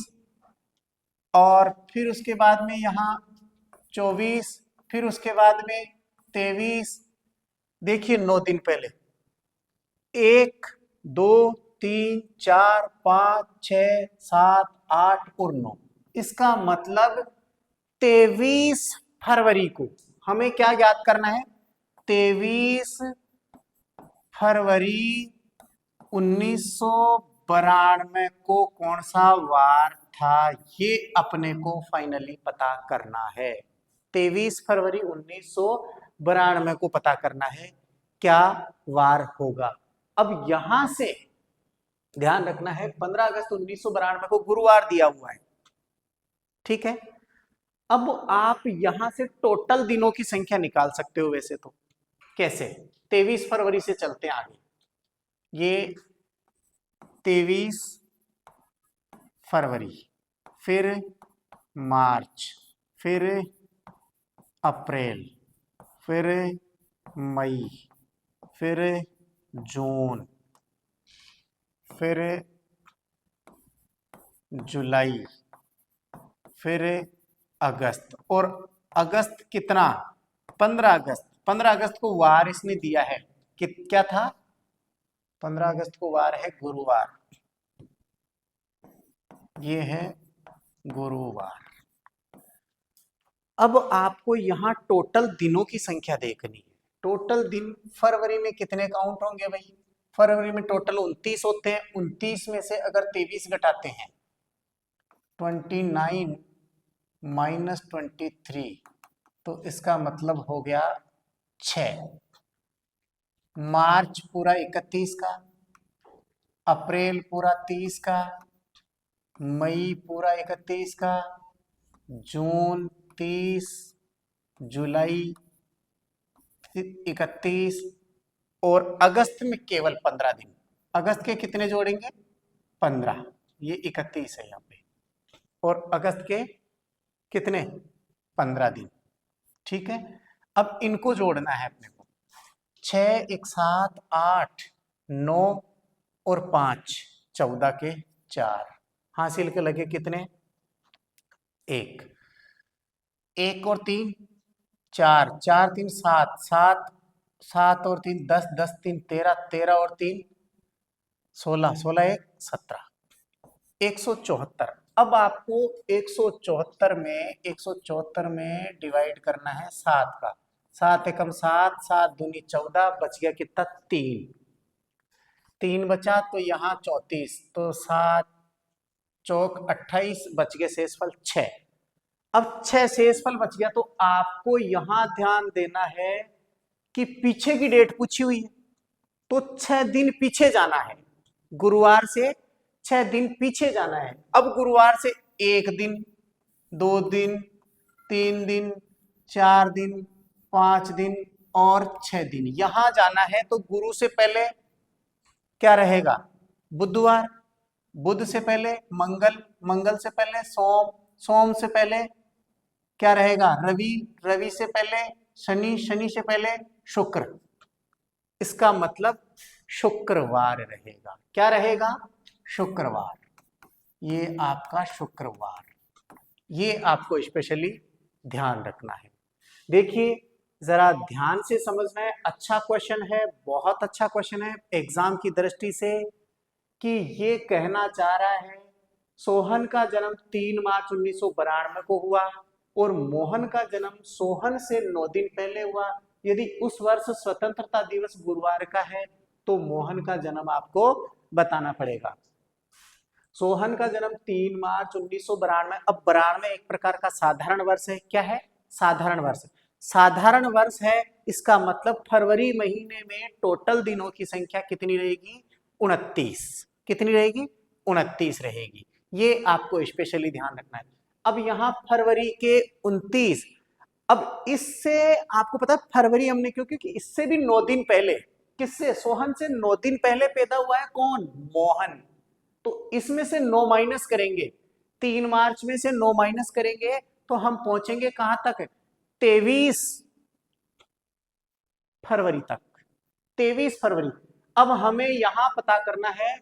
और फिर उसके बाद में यहाँ 24, फिर उसके बाद में 23। देखिए 9 दिन पहले 1, 2, 3, 4, 5, 6, 7, 8 और 9, इसका मतलब 23 फरवरी को हमें क्या याद करना है? 23 फरवरी 1992 को कौन सा वार था, ये अपने को फाइनली पता करना है। 23 फरवरी 1992 को पता करना है क्या वार होगा। अब यहां से ध्यान रखना है 15 अगस्त 1992 को गुरुवार दिया हुआ है, ठीक है। अब आप यहां से टोटल दिनों की संख्या निकाल सकते हो वैसे तो। कैसे? 23 फरवरी से चलते हैं आगे, ये 23 फरवरी, फिर मार्च, फिर अप्रैल, फिर मई, फिर जून, फिर जुलाई, फिर अगस्त, और अगस्त कितना? 15 अगस्त। 15 अगस्त को वार इसने दिया है कि क्या था? 15 अगस्त को वार है गुरुवार, ये है गुरुवार। अब आपको यहां टोटल दिनों की संख्या देखनी है। टोटल दिन फरवरी में कितने काउंट होंगे भाई? फरवरी में टोटल 29 होते हैं, 29 में से अगर 23 घटाते हैं 29 माइनस 23, तो इसका मतलब हो गया 6। मार्च पूरा 31 का, अप्रैल पूरा 30 का, मई पूरा 31 का, जून 30, जुलाई 31, और अगस्त में केवल 15 दिन। अगस्त के कितने जोड़ेंगे? 15, ये 31 है यहाँ पे, और अगस्त के कितने? 15 दिन, ठीक है। अब इनको जोड़ना है अपने को, 6, 1, 7, 8, 9 और 5, 14 के 4, हासिल के लगे कितने? 1, 1 और 3 4, 4 3 7, 7, 7 और 3 10, 10 3 13, 13 और 3 16, 16 1 17, 174। अब आपको 174 में डिवाइड करना है 7 का, 7 एकम 7, 7 दूनी 14, बच गया कितना? 3 बचा, तो यहाँ 34, तो 7 चौक 28, बच गए शेषफल 6। अब 6 शेषफल बच गया, तो आपको यहां ध्यान देना है कि पीछे की डेट पूछी हुई है, तो 6 दिन पीछे जाना है, गुरुवार से 6 दिन पीछे जाना है। अब गुरुवार से 1 दिन, 2 दिन, 3 दिन, 4 दिन, 5 दिन और 6 दिन यहां जाना है। तो गुरु से पहले क्या रहेगा? बुधवार, बुध से पहले मंगल, मंगल से पहले सोम, सोम से पहले क्या रहेगा? रवि, रवि से पहले शनि, शनि से पहले शुक्र। इसका मतलब शुक्रवार रहेगा। क्या रहेगा? शुक्रवार। ये आपका शुक्रवार, ये आपको स्पेशली ध्यान रखना है। देखिए जरा ध्यान से समझना है। अच्छा क्वेश्चन है, बहुत अच्छा क्वेश्चन है एग्जाम की दृष्टि से, कि ये कहना चाह रहा है सोहन का जन्म 3 मार्च 1992 को हुआ और मोहन का जन्म सोहन से 9 दिन पहले हुआ। यदि उस वर्ष स्वतंत्रता दिवस गुरुवार का है तो मोहन का जन्म आपको बताना पड़ेगा। सोहन का जन्म 3 मार्च 1992। अब 92 एक प्रकार का साधारण वर्ष है। क्या है? साधारण वर्ष। साधारण वर्ष है, इसका मतलब फरवरी महीने में टोटल दिनों की संख्या कितनी रहेगी? 29। कितनी रहेगी? 29 रहेगी। ये आपको स्पेशली ध्यान रखना है। अब यहाँ फरवरी के 29, अब इससे आपको पता है फरवरी हमने क्यों, क्योंकि इससे भी 9 दिन पहले, किससे? सोहन से 9 दिन पहले पैदा हुआ है कौन? मोहन। तो इसमें से 9 माइनस करेंगे, 3 मार्च में से 9 माइनस करेंगे तो हम पहुंचेंगे कहां तक? 23 फरवरी तक। 23 फरवरी। अब हमें यहां पता करना है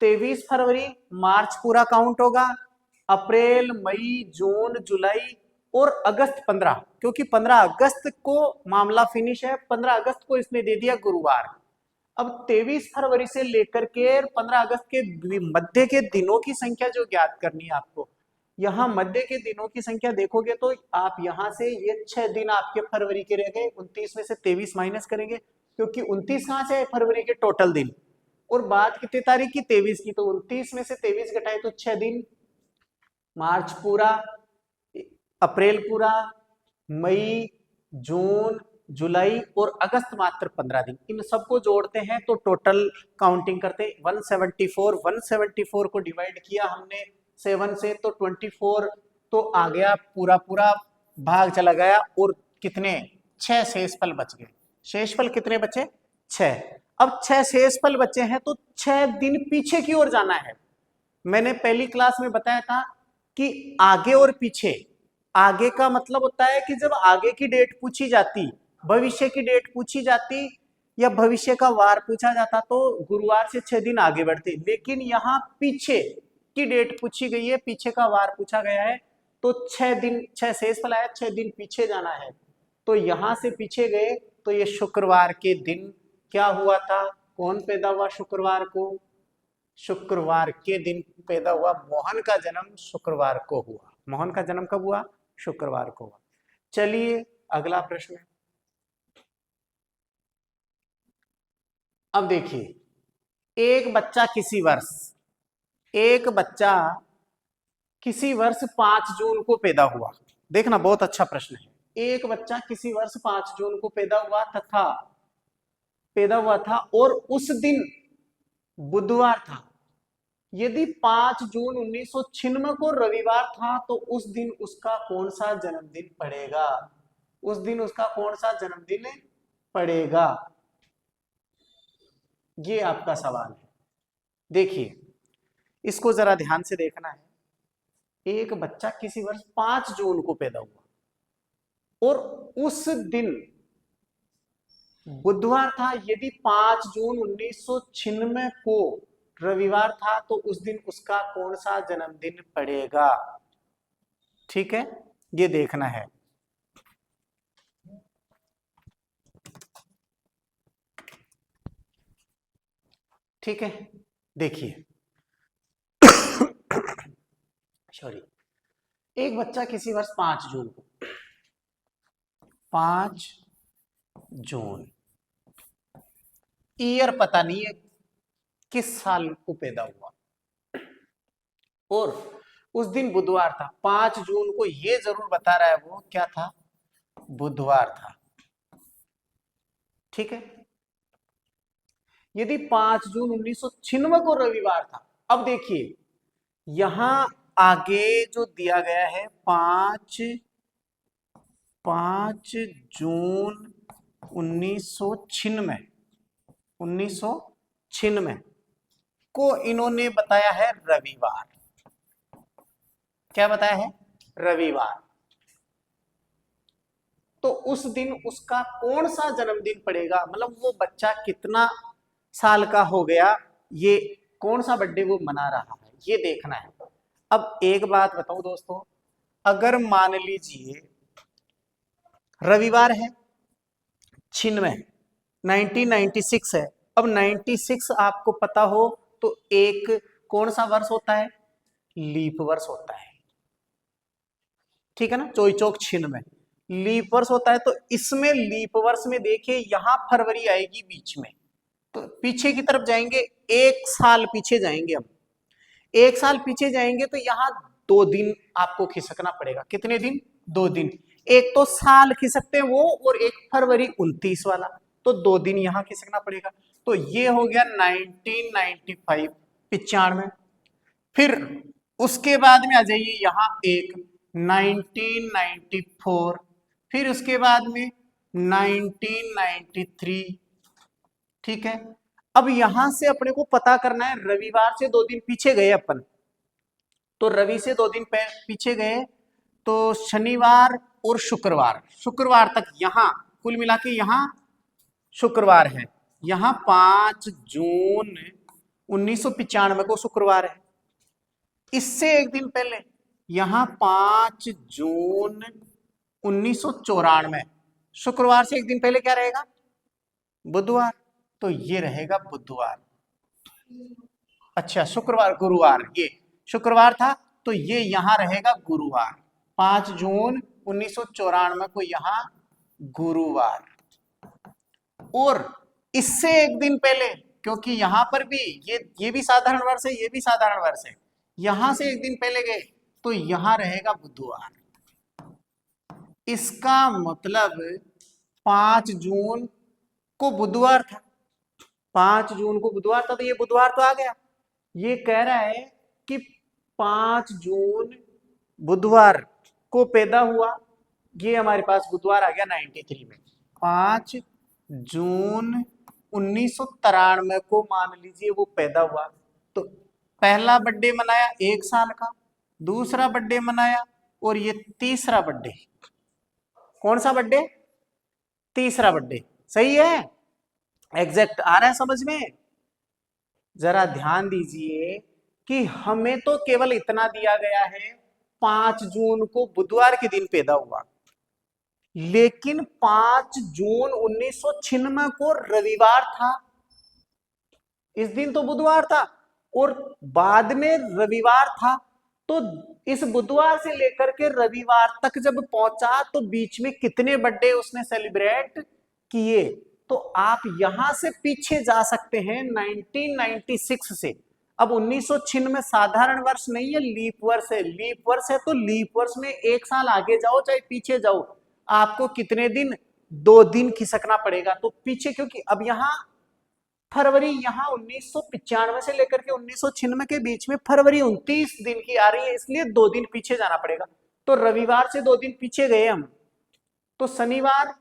23 फरवरी, मार्च पूरा काउंट होगा, अप्रैल, मई, जून, जुलाई और अगस्त 15, क्योंकि 15 अगस्त को मामला फिनिश है, 15 अगस्त को इसने दे दिया गुरुवार। अब 23 फरवरी से लेकर के 15 अगस्त के मध्य के दिनों की संख्या जो ज्ञात करनी है आपको, यहाँ मध्य के दिनों की संख्या देखोगे तो आप यहाँ से ये 6 दिन आपके फरवरी के रह गए। 29 में से 23 माइनस करेंगे, क्योंकि 29 कहां से है? फरवरी के टोटल दिन। और बात कितनी तारीख की? 23 की। तो 29 में से 23 घटाए तो 6 दिन। मार्च पूरा, अप्रैल पूरा, मई, जून, जुलाई और अगस्त मात्र 15 दिन। इन सबको जोड़ते हैं तो टोटल काउंटिंग करते हैं 174। 174 को डिवाइड किया हमने 7 से तो 24, तो आ गया पूरा पूरा भाग चला गया और कितने? 6 शेषफल बच गए। शेषफल कितने बचे? 6। अब 6 शेषफल बचे हैं तो 6 दिन पीछे की ओर जाना है। मैंने पहली क्लास में बताया था कि आगे और पीछे, आगे का मतलब होता है कि जब आगे की डेट पूछी जाती, भविष्य की डेट पूछी जाती या भविष्य का वार पूछा जाता तो गुरुवार से 6 दिन आगे बढ़ते, लेकिन यहाँ पीछे की डेट पूछी गई है, पीछे का वार पूछा गया है, तो 6 दिन, 6 शेषफल आया, 6 दिन पीछे जाना है। तो यहां से पीछे गए तो ये शुक्रवार के दिन क्या हुआ था? कौन पैदा हुआ शुक्रवार को? शुक्रवार के दिन पैदा हुआ। मोहन का जन्म शुक्रवार को हुआ। मोहन का जन्म कब हुआ? शुक्रवार को हुआ। चलिए अगला प्रश्न। अब देखिए, एक बच्चा किसी वर्ष, एक बच्चा किसी वर्ष 5 जून को पैदा हुआ। देखना बहुत अच्छा प्रश्न है। एक बच्चा किसी वर्ष 5 जून को पैदा हुआ था और उस दिन बुधवार था। यदि 5 जून 1996 को रविवार था तो उस दिन उसका कौन सा जन्मदिन पड़ेगा? उस दिन उसका कौन सा जन्मदिन पड़ेगा? ये आपका सवाल है। देखिए इसको जरा ध्यान से देखना है। एक बच्चा किसी वर्ष 5 जून को पैदा हुआ और उस दिन बुधवार था। यदि 5 जून 1996 को रविवार था तो उस दिन उसका कौन सा जन्मदिन पड़ेगा? ठीक है, ये देखना है। ठीक है, देखिए सॉरी, एक बच्चा किसी वर्ष 5 जून को, 5 जून, ईयर पता नहीं है किस साल को पैदा हुआ, और उस दिन बुधवार था। 5 जून को ये जरूर बता रहा है वो क्या था? बुधवार था। ठीक है, यदि 5 जून 1996 को रविवार था अब देखिए यहां आगे जो दिया गया है 5 जून 1996 को इन्होंने बताया है रविवार। क्या बताया है? रविवार। तो उस दिन उसका कौन सा जन्मदिन पड़ेगा, मतलब वो बच्चा कितना साल का हो गया, ये कौन सा बर्थडे वो मना रहा है, ये देखना है। अब एक बात बताऊं दोस्तों, अगर मान लीजिए रविवार है, 1996 है, अब 96 आपको पता हो तो एक कौन सा वर्ष होता है? लीप वर्ष होता है, ठीक है ना, चोई चौक 96 लीप वर्ष होता है। तो इसमें लीप वर्ष में देखिए यहां फरवरी आएगी बीच में, तो पीछे की तरफ जाएंगे, एक साल पीछे जाएंगे हम, एक साल पीछे जाएंगे तो यहाँ 2 दिन आपको खिसकना पड़ेगा। कितने दिन? 2 दिन। एक तो साल खिसकते हैं वो, और एक फरवरी 29 वाला, तो 2 दिन यहाँ खिसकना पड़ेगा। तो ये हो गया 1995, 95। फिर उसके बाद में आ जाइए यहाँ एक 1994, फिर उसके बाद में 1993, ठीक है। अब यहां से अपने को पता करना है, रविवार से 2 दिन पीछे गए अपन, तो रवि से 2 दिन पीछे गए, तो शनिवार और शुक्रवार, शुक्रवार तक यहां कुल मिला के यहां शुक्रवार है, यहां 5 जून 1995 को शुक्रवार है। इससे एक दिन पहले यहां 5 जून 1994, शुक्रवार से एक दिन पहले क्या रहेगा? बुधवार, तो ये रहेगा बुधवार। अच्छा शुक्रवार, गुरुवार, ये शुक्रवार था तो ये यहां रहेगा गुरुवार, 5 जून 1994 को यहां गुरुवार। और इससे एक दिन पहले, क्योंकि यहां पर भी ये भी साधारण वर्ष है, ये भी साधारण वर्ष है, यहां से एक दिन पहले गए तो यहां रहेगा बुधवार। इसका मतलब 5 जून को बुधवार था, 5 जून को बुधवार था, तो ये बुधवार तो आ गया। ये कह रहा है कि 5 जून बुधवार को पैदा हुआ, ये हमारे पास बुधवार आ गया 93 में। 5 जून 1993 को मान लीजिए वो पैदा हुआ, तो पहला बर्थडे मनाया 1 साल का, दूसरा बर्थडे मनाया, और ये तीसरा बर्थडे। कौन सा बर्थडे? तीसरा बर्थडे। सही है, एग्जैक्ट आ रहा है समझ में? जरा ध्यान दीजिए कि हमें तो केवल इतना दिया गया है 5 जून को बुधवार के दिन पैदा हुआ, लेकिन 5 जून 1996 को रविवार था, इस दिन तो बुधवार था और बाद में रविवार था। तो इस बुधवार से लेकर के रविवार तक जब पहुंचा तो बीच में कितने बर्थडे उसने सेलिब्रेट किए? तो आप यहां से पीछे जा सकते हैं 1996 से। अब 1996 साधारण वर्ष नहीं है, लीप वर्ष है। लीप वर्ष है तो लीप वर्ष में 1 साल आगे जाओ चाहे पीछे जाओ, आपको कितने दिन? 2 दिन खिसकना पड़ेगा। तो पीछे, क्योंकि अब यहां फरवरी, यहां 1995 से लेकर के 1996 के बीच में फरवरी 29 दिन की आ रही है, इसलिए 2 दिन पीछे जाना पड़ेगा। तो रविवार से 2 दिन पीछे गए हम, तो शनिवार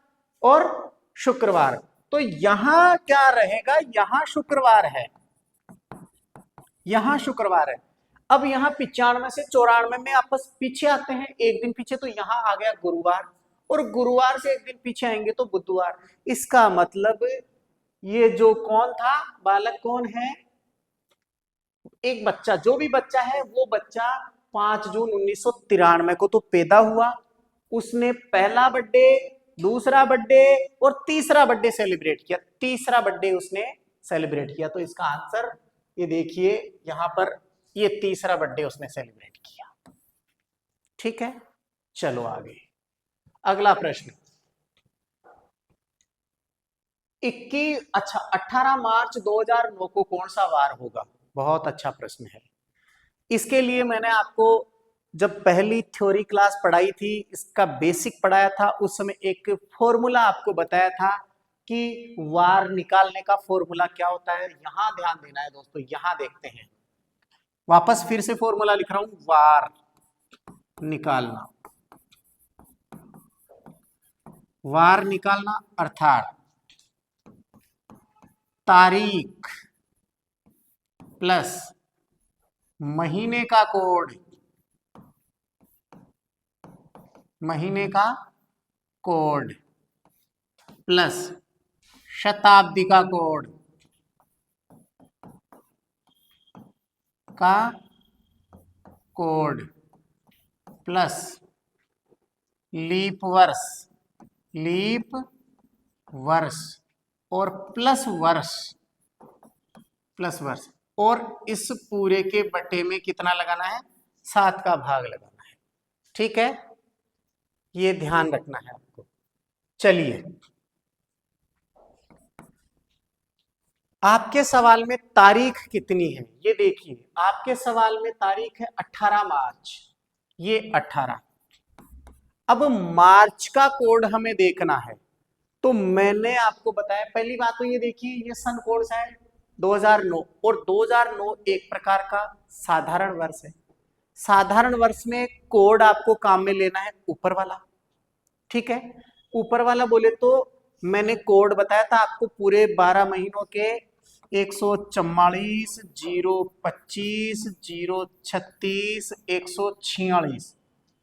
और शुक्रवार, तो यहां क्या रहेगा? यहां शुक्रवार है, यहां शुक्रवार है। अब यहां 95 से 94 में आपस पीछे आते हैं, एक दिन पीछे, तो यहां आ गया गुरुवार, और गुरुवार से एक दिन पीछे आएंगे तो बुधवार। इसका मतलब ये जो कौन था बालक, कौन है? एक बच्चा, जो भी बच्चा है वो बच्चा 5 जून 1993 को तो पैदा हुआ, उसने पहला बर्थडे, दूसरा बर्थडे और तीसरा बर्थडे सेलिब्रेट किया, तीसरा बर्थडे उसने सेलिब्रेट किया। तो इसका आंसर ये देखिए यहां पर, ये तीसरा बर्थडे उसने सेलिब्रेट किया। ठीक है, चलो आगे अगला प्रश्न। 18 मार्च 2009 को कौन सा वार होगा? बहुत अच्छा प्रश्न है। इसके लिए मैंने आपको जब पहली थ्योरी क्लास पढ़ाई थी, इसका बेसिक पढ़ाया था, उस समय एक फॉर्मूला आपको बताया था कि वार निकालने का फॉर्मूला क्या होता है। यहां ध्यान देना है दोस्तों, यहां देखते हैं वापस फिर से फॉर्मूला लिख रहा हूं, वार निकालना। वार निकालना अर्थात तारीख प्लस महीने का कोड, महीने का कोड प्लस शताब्दी का कोड का कोड प्लस लीप वर्ष, लीप वर्ष और प्लस वर्ष, प्लस वर्ष, और इस पूरे के बटे में कितना लगाना है, 7 का भाग लगाना है। ठीक है, ये ध्यान रखना है आपको। चलिए, आपके सवाल में तारीख कितनी है ये देखिए। आपके सवाल में तारीख है 18 मार्च, ये 18। अब मार्च का कोड हमें देखना है, तो मैंने आपको बताया, पहली बात तो ये देखिए, ये सन कौन सा है, 2009, और 2009 एक प्रकार का साधारण वर्ष है। साधारण वर्ष में कोड आपको काम में लेना है ऊपर वाला। ठीक है, ऊपर वाला बोले तो मैंने कोड बताया था आपको, पूरे 12 महीनों के 144, 025, 036, 146।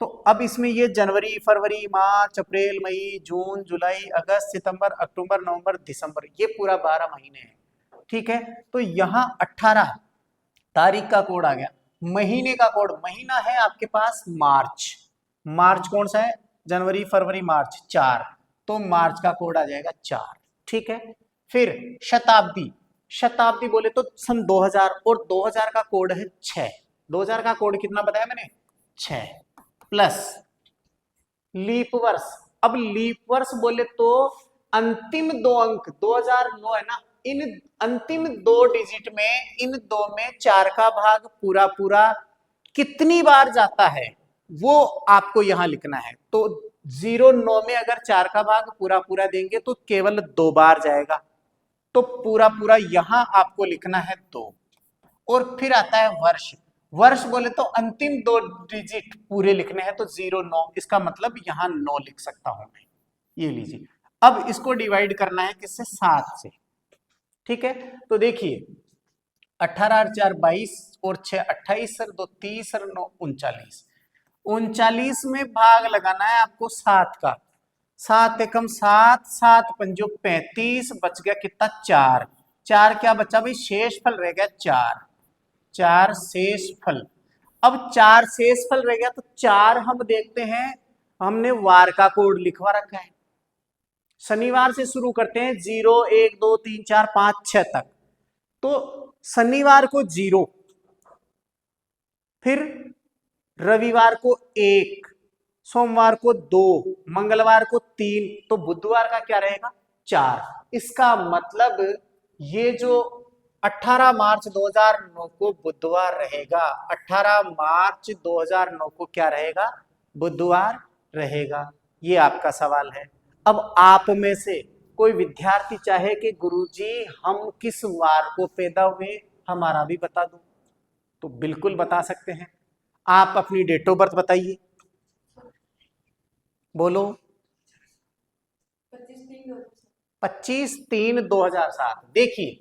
तो अब इसमें ये जनवरी, फरवरी, मार्च, अप्रैल, मई, जून, जुलाई, अगस्त, सितंबर, अक्टूबर, नवंबर, दिसंबर, ये पूरा 12 महीने हैं। ठीक है, तो यहाँ 18 तारीख का कोड आ गया। महीने का कोड, महीना है आपके पास मार्च, मार्च कौन सा है, जनवरी, फरवरी, मार्च, 4, तो मार्च का कोड आ जाएगा 4। ठीक है, फिर शताब्दी, शताब्दी बोले तो सन 2000, और 2000 का कोड है 6। 2000 का कोड कितना बताया मैंने, 6, प्लस लीप वर्ष। अब लीप वर्ष बोले तो अंतिम 2 अंक, 2009 है ना, इन अंतिम 2 डिजिट में, इन 2 में 4 का भाग पूरा पूरा कितनी बार जाता है वो आपको यहां लिखना है। तो 09 में अगर 4 का भाग पूरा पूरा देंगे तो केवल 2 बार जाएगा, तो पूरा पूरा यहां आपको लिखना है 2। और फिर आता है वर्ष। वर्ष बोले तो अंतिम 2 डिजिट पूरे लिखने हैं, तो 09, इसका मतलब यहां 9 लिख सकता हूं मैं। ये लीजिए, अब इसको डिवाइड करना है किससे, 7 से। ठीक है, तो देखिए 18 और 4 22 और 6 28 और 2 30 और 9 39। 39 में भाग लगाना है आपको 7 का। 7 एकम 7, 7 पंजो 35, बच गया कितना, 4। 4 क्या बचा भाई, शेष फल रह गया 4, 4 शेष फल। अब 4 शेष फल रह गया, तो 4 हम देखते हैं, हमने वार का कोड लिखवा रखा है। शनिवार से शुरू करते हैं, 0 1 2 3 4 5 6 तक। तो शनिवार को 0, फिर रविवार को 1, सोमवार को 2, मंगलवार को 3, तो बुधवार का क्या रहेगा, 4। इसका मतलब ये जो 18 मार्च 2009 को बुधवार रहेगा, 18 मार्च 2009 को क्या रहेगा, बुधवार रहेगा। ये आपका सवाल है। अब आप में से कोई विद्यार्थी चाहे कि गुरुजी हम किस वार को पैदा हुए, हमारा भी बता दो, तो बिल्कुल बता सकते हैं। आप अपनी डेट ऑफ बर्थ बताइए, बोलो। 25/3/2007। देखिए,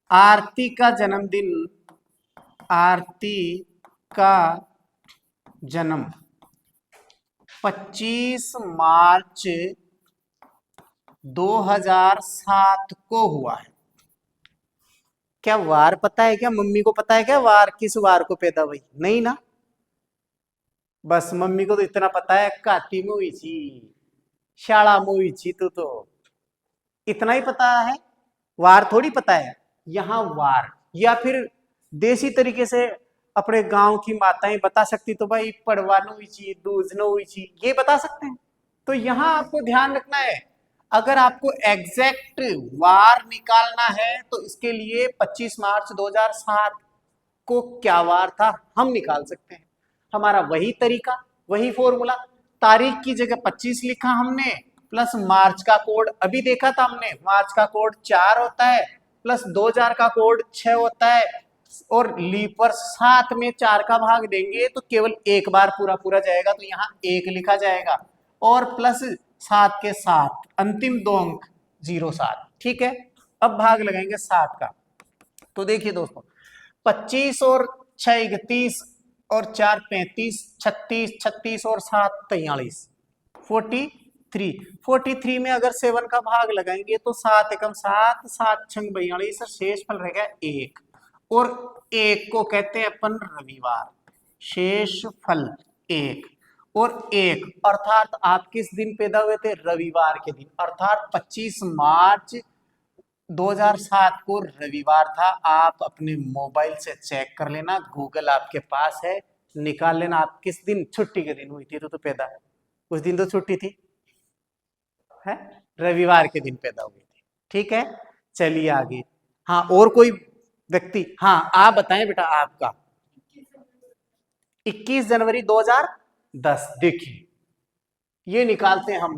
आरती का जन्मदिन, आरती का जन्म 25 मार्च 2007 को हुआ है। क्या वार पता है क्या, मम्मी को पता है क्या वार, किस वार को पैदा हुई, नहीं ना। बस मम्मी को तो इतना पता है, काटी में हुई थी, शाला में हुई थी, तो इतना ही पता है, वार थोड़ी पता है। यहाँ वार, या फिर देसी तरीके से अपने गांव की माताएं बता सकती, तो भाई पड़वा न हुई थी, दूज न हुई थी, ये बता सकते हैं। तो यहाँ आपको ध्यान रखना है, अगर आपको एग्जैक्ट वार निकालना है तो इसके लिए 25 मार्च 2007 को क्या वार था हम निकाल सकते हैं। हमारा वही तरीका, वही फॉर्मूला। तारीख की जगह 25 लिखा हमने, प्लस मार्च का कोड अभी देखा था हमने, मार्च का कोड 4 होता है, प्लस 2000 का कोड 6 होता है, और लीप वर्ष 7 में 4 का भाग देंगे तो केवल एक बार पूरा पूरा जाएगा, तो यहाँ 1 लिखा जाएगा और प्लस 7 के 7 अंतिम 2 अंक 07। ठीक है, अब भाग लगाएंगे 7 का। तो देखिए दोस्तों, 25 और 6 31 और 4 35, 36 36 और 7 43, 43 में अगर 7 का भाग लगाएंगे तो 7 एकम 7, 7 छंग 42 और शेष फल रहेगा 1। और 1 को कहते हैं अपन रविवार, शेष फल 1। और 1 अर्थात आप किस दिन पैदा हुए थे? रविवार के दिन, अर्थात 25 मार्च 2007 को रविवार था। आप अपने मोबाइल से चेक कर लेना, गूगल आपके पास है, निकाल लेना आप किस दिन छुट्टी के दिन हुई थी तो पैदा, उस दिन तो छुट्टी थी, है रविवार के दिन पैदा हुई थी। ठीक है, चलिए आगे। हाँ, और कोई व्यक्ति? हाँ, आप बताएं बेटा आपका। 21 जनवरी 2010। देखिए, ये निकालते हैं हम,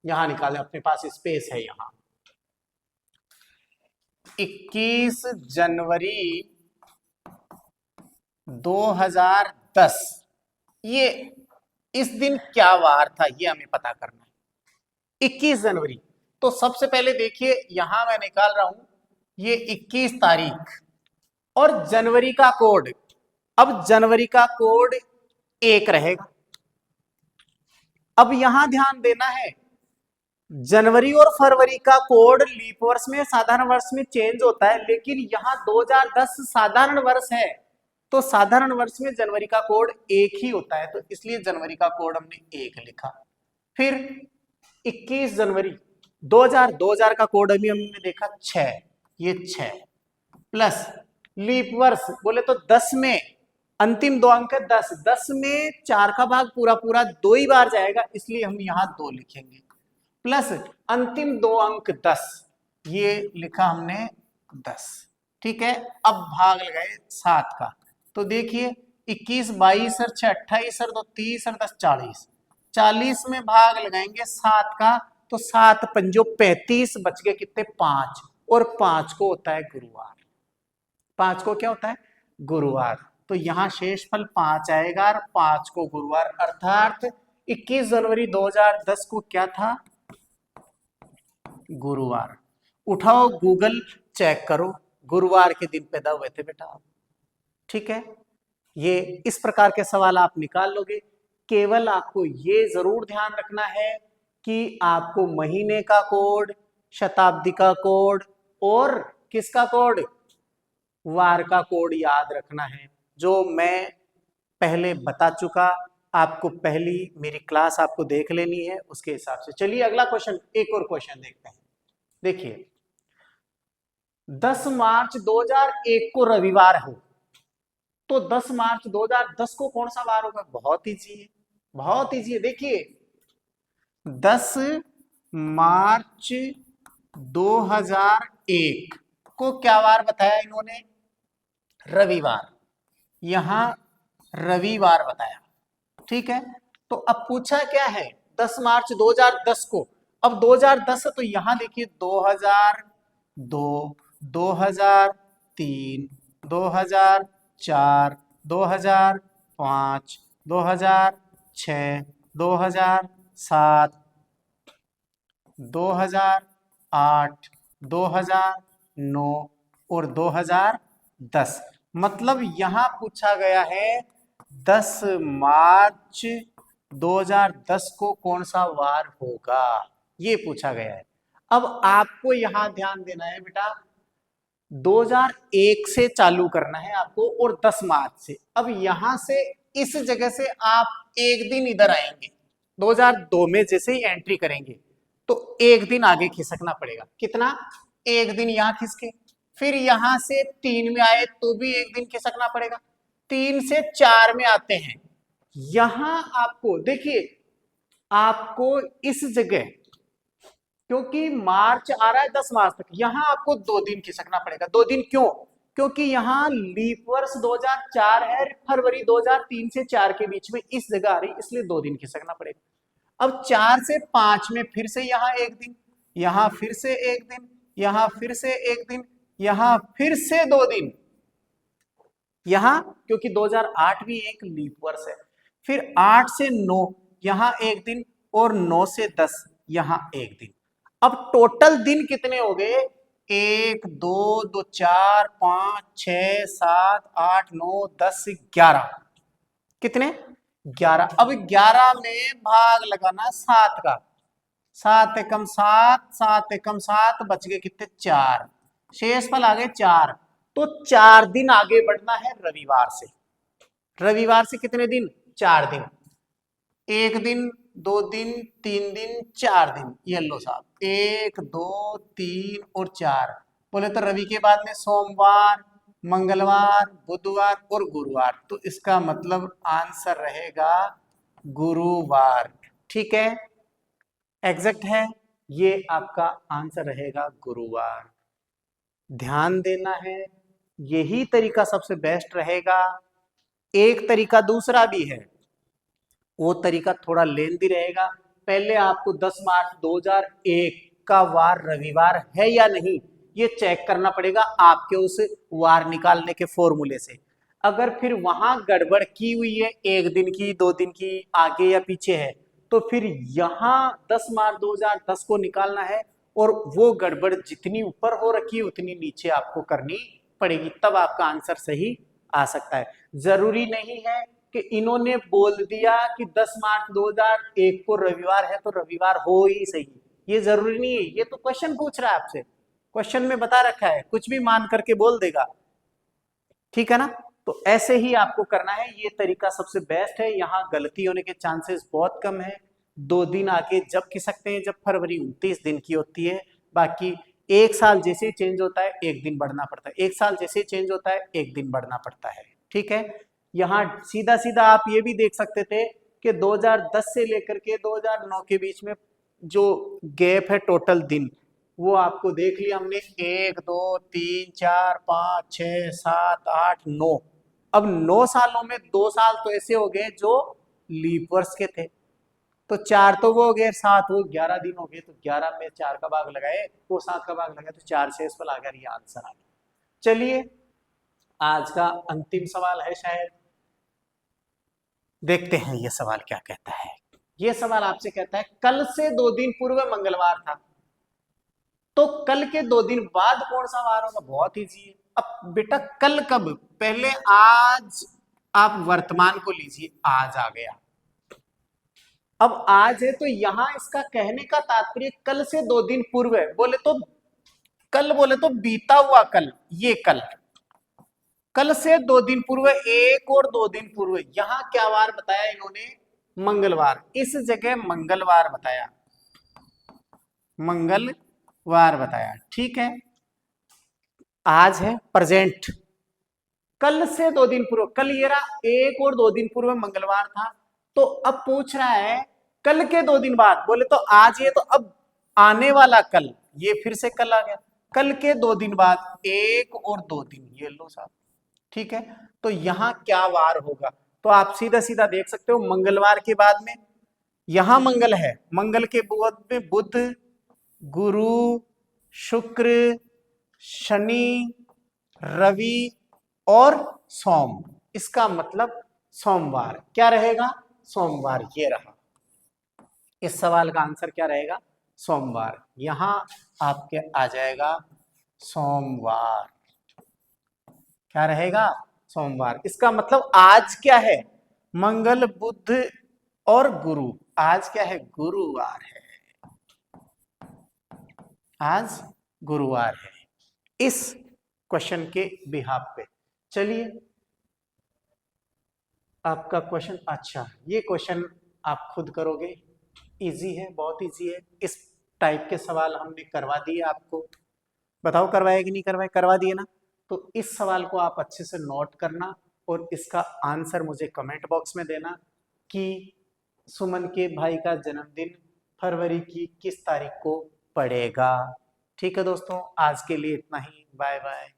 यहां निकालें, अपने पास स्पेस है यहां। 21 जनवरी 2010, ये इस दिन क्या वार था ये हमें पता करना है। 21 जनवरी, तो सबसे पहले देखिए यहां मैं निकाल रहा हूं ये 21 तारीख और जनवरी का कोड। अब जनवरी का कोड 1 रहेगा। अब यहां ध्यान देना है, जनवरी और फरवरी का कोड लीप वर्ष में, साधारण वर्ष में चेंज होता है, लेकिन यहाँ 2010 साधारण वर्ष है, तो साधारण वर्ष में जनवरी का कोड 1 ही होता है, तो इसलिए जनवरी का कोड हमने 1 लिखा। फिर 21 जनवरी 2000 का कोड अभी हमने देखा 6, ये 6 प्लस लीप वर्ष बोले तो 10 में अंतिम 2 अंक 10, 10 में 4 का भाग पूरा पूरा 2 ही बार जाएगा, इसलिए हम यहाँ 2 लिखेंगे, प्लस अंतिम 2 अंक 10, ये लिखा हमने 10। ठीक है, अब भाग लगाए 7 का। तो देखिए 21 22 और 6 28 और 2 30 और 10 40, 40 में भाग लगाएंगे 7 का, तो 7 पंजो 35, बच गए कितने? 5, और 5 को होता है गुरुवार। 5 को क्या होता है? गुरुवार। तो यहाँ शेष फल 5 आएगा और 5 को गुरुवार, अर्थात 21 जनवरी 2010 को क्या था? गुरुवार। उठाओ गूगल, चेक करो, गुरुवार के दिन पैदा हुए थे बेटा आप। ठीक है, ये इस प्रकार के सवाल आप निकाल लोगे। केवल आपको ये जरूर ध्यान रखना है कि आपको महीने का कोड, शताब्दी का कोड और किसका कोड? वार का कोड याद रखना है, जो मैं पहले बता चुका। आपको पहली मेरी क्लास आपको देख लेनी है उसके हिसाब से। चलिए अगला क्वेश्चन, एक और क्वेश्चन देखते हैं। देखिए 10 मार्च 2001 को रविवार हो, तो 10 मार्च 2010 को कौन सा वार होगा? बहुत इजी है, बहुत इजी है। देखिए 10 मार्च 2001 को क्या वार बताया इन्होंने? रविवार। यहां रविवार बताया। ठीक है, तो अब पूछा क्या है? 10 मार्च 2010 को। अब 2010 है तो यहां देखिए 2002, 2003, 2004, 2005, 2006, 2007, 2008, 2009 और 2010। मतलब यहां पूछा गया है 10 मार्च 2010 को कौन सा वार होगा, ये पूछा गया है। अब आपको यहां ध्यान देना है बेटा, 2001 से चालू करना है आपको और 10 मार्च से। अब यहां से इस जगह से आप एक दिन इधर आएंगे, 2002 में जैसे ही एंट्री करेंगे तो एक दिन आगे खिसकना पड़ेगा। कितना? एक दिन यहां खिसके, फिर यहां से 3 में आए तो भी एक दिन खिसकना पड़ेगा, 3 से 4 में आते हैं। यहां आपको देखिए, आपको इस जगह, क्योंकि मार्च आ रहा है 10 मार्च तक, यहां आपको 2 दिन खिसकना पड़ेगा। 2 दिन क्यों? क्योंकि यहां लीप वर्ष 2004 है, फरवरी 2003 से 4 के बीच में इस जगह आ रही, इसलिए 2 दिन खिसकना पड़ेगा। अब 4 से 5 में फिर से यहां एक दिन, यहां फिर से एक दिन, यहां फिर से एक दिन, यहां फिर से 2 दिन, यहाँ क्योंकि 2008 भी एक लीप वर्ष है। फिर 8 से 9 यहाँ एक दिन, और 9 से 10 यहाँ एक दिन। अब टोटल दिन कितने हो गए? 1 2 2 4 5 6 7 8 9 10 11। कितने? 11। अब 11 में भाग लगाना 7 का। 7 एकम 7, 7 एकम 7, बच गए कितने? 4। शेष फल आ गए 4। तो 4 दिन आगे बढ़ना है रविवार से। रविवार से कितने दिन? 4 दिन। 1 दिन, 2 दिन, 3 दिन, 4 दिन। ये लो साहब, 1 2 3 और 4। बोले तो रवि के बाद में सोमवार, मंगलवार, बुधवार और गुरुवार। तो इसका मतलब आंसर रहेगा गुरुवार। ठीक है, एग्जैक्ट है, ये आपका आंसर रहेगा गुरुवार। ध्यान देना है, यही तरीका सबसे बेस्ट रहेगा। एक तरीका दूसरा भी है, वो तरीका थोड़ा लेंदी रहेगा। पहले आपको 10 मार्च 2001 का वार रविवार है या नहीं, ये चेक करना पड़ेगा आपके उस वार निकालने के फॉर्मूले से। अगर फिर वहां गड़बड़ की हुई है, 1 दिन की, 2 दिन की, आगे या पीछे है, तो फिर यहाँ 10 मार्च 2010 को निकालना है, और वो गड़बड़ जितनी ऊपर हो रखी है उतनी नीचे आपको करनी पड़ेगी, तब आपका आंसर सही आ सकता है। जरूरी नहीं है कि इन्होंने बोल दिया कि 10 मार्च 2001 को रविवार है तो रविवार हो ही सही, ये जरूरी नहीं है। ये तो क्वेश्चन पूछ रहा है आपसे, क्वेश्चन में बता रखा है, कुछ भी मान करके बोल देगा। ठीक है ना? तो ऐसे ही आपको करना है, ये तरीका सबसे बेस्ट है। यहाँ गलती होने के चांसेस बहुत कम है। 2 दिन आगे जब खिसकते हैं, जब फरवरी 29 दिन की होती है। बाकी एक साल जैसे ही चेंज होता है 1 दिन बढ़ना पड़ता है, एक साल जैसे ही चेंज होता है 1 दिन बढ़ना पड़ता है। ठीक है, यहाँ सीधा सीधा आप ये भी देख सकते थे कि 2010 से लेकर के 2009 के बीच में जो गैप है टोटल दिन, वो आपको देख लिया हमने, 1 2 3 4 5 6 7 8 9। अब 9 सालों में 2 साल तो ऐसे हो गए जो लीप वर्ष के थे, तो 4 तो वो हो गए, 7 वो 11 दिन हो गए, तो 11 में 4 का भाग लगाए, वो 7 का भाग लगाए, तो 4 शेष फल आ गया, ये आंसर आ गया। चलिए, आज का अंतिम सवाल है शायद, देखते हैं ये सवाल क्या कहता है। ये सवाल आपसे कहता है, कल से 2 दिन पूर्व मंगलवार था, तो कल के 2 दिन बाद कौन सा वार होगा? बहुत इजी है। अब बेटा कल कब? पहले आज आप वर्तमान को लीजिए, आज आ गया। अब आज है तो यहां इसका कहने का तात्पर्य कल से 2 दिन पूर्व है। बोले तो कल, बोले तो बीता हुआ कल, ये कल। कल से 2 दिन पूर्व, 1 और 2 दिन पूर्व। यहां क्या वार बताया इन्होंने? मंगलवार। इस जगह मंगलवार बताया, मंगलवार बताया। ठीक है, आज है प्रेजेंट, कल से 2 दिन पूर्व, कल ये रहा 1 और 2 दिन पूर्व मंगलवार था। तो अब पूछ रहा है कल के 2 दिन बाद। बोले तो आज ये, तो अब आने वाला कल, ये फिर से कल आ गया। कल के 2 दिन बाद 1 और 2 दिन, ये लो साहब। ठीक है, तो यहां क्या वार होगा? तो आप सीधा सीधा देख सकते हो, मंगलवार के बाद में यहां मंगल है, मंगल के बाद में बुध, गुरु, शुक्र, शनि, रवि और सोम। इसका मतलब सोमवार क्या रहेगा? सोमवार ये रहा। इस सवाल का आंसर क्या रहेगा? सोमवार। यहां आपके आ जाएगा सोमवार। क्या रहेगा? सोमवार। इसका मतलब आज क्या है? मंगल, बुध और गुरु। आज क्या है? गुरुवार है। आज गुरुवार है, इस क्वेश्चन के बिहाफ पे। चलिए, आपका क्वेश्चन, अच्छा ये क्वेश्चन आप खुद करोगे, इजी है, बहुत इजी है। इस टाइप के सवाल हमने करवा दिए आपको, बताओ करवाए कि नहीं करवाए? करवा दिए ना? तो इस सवाल को आप अच्छे से नोट करना, और इसका आंसर मुझे कमेंट बॉक्स में देना कि सुमन के भाई का जन्मदिन फरवरी की किस तारीख को पड़ेगा। ठीक है दोस्तों, आज के लिए इतना ही, बाय बाय।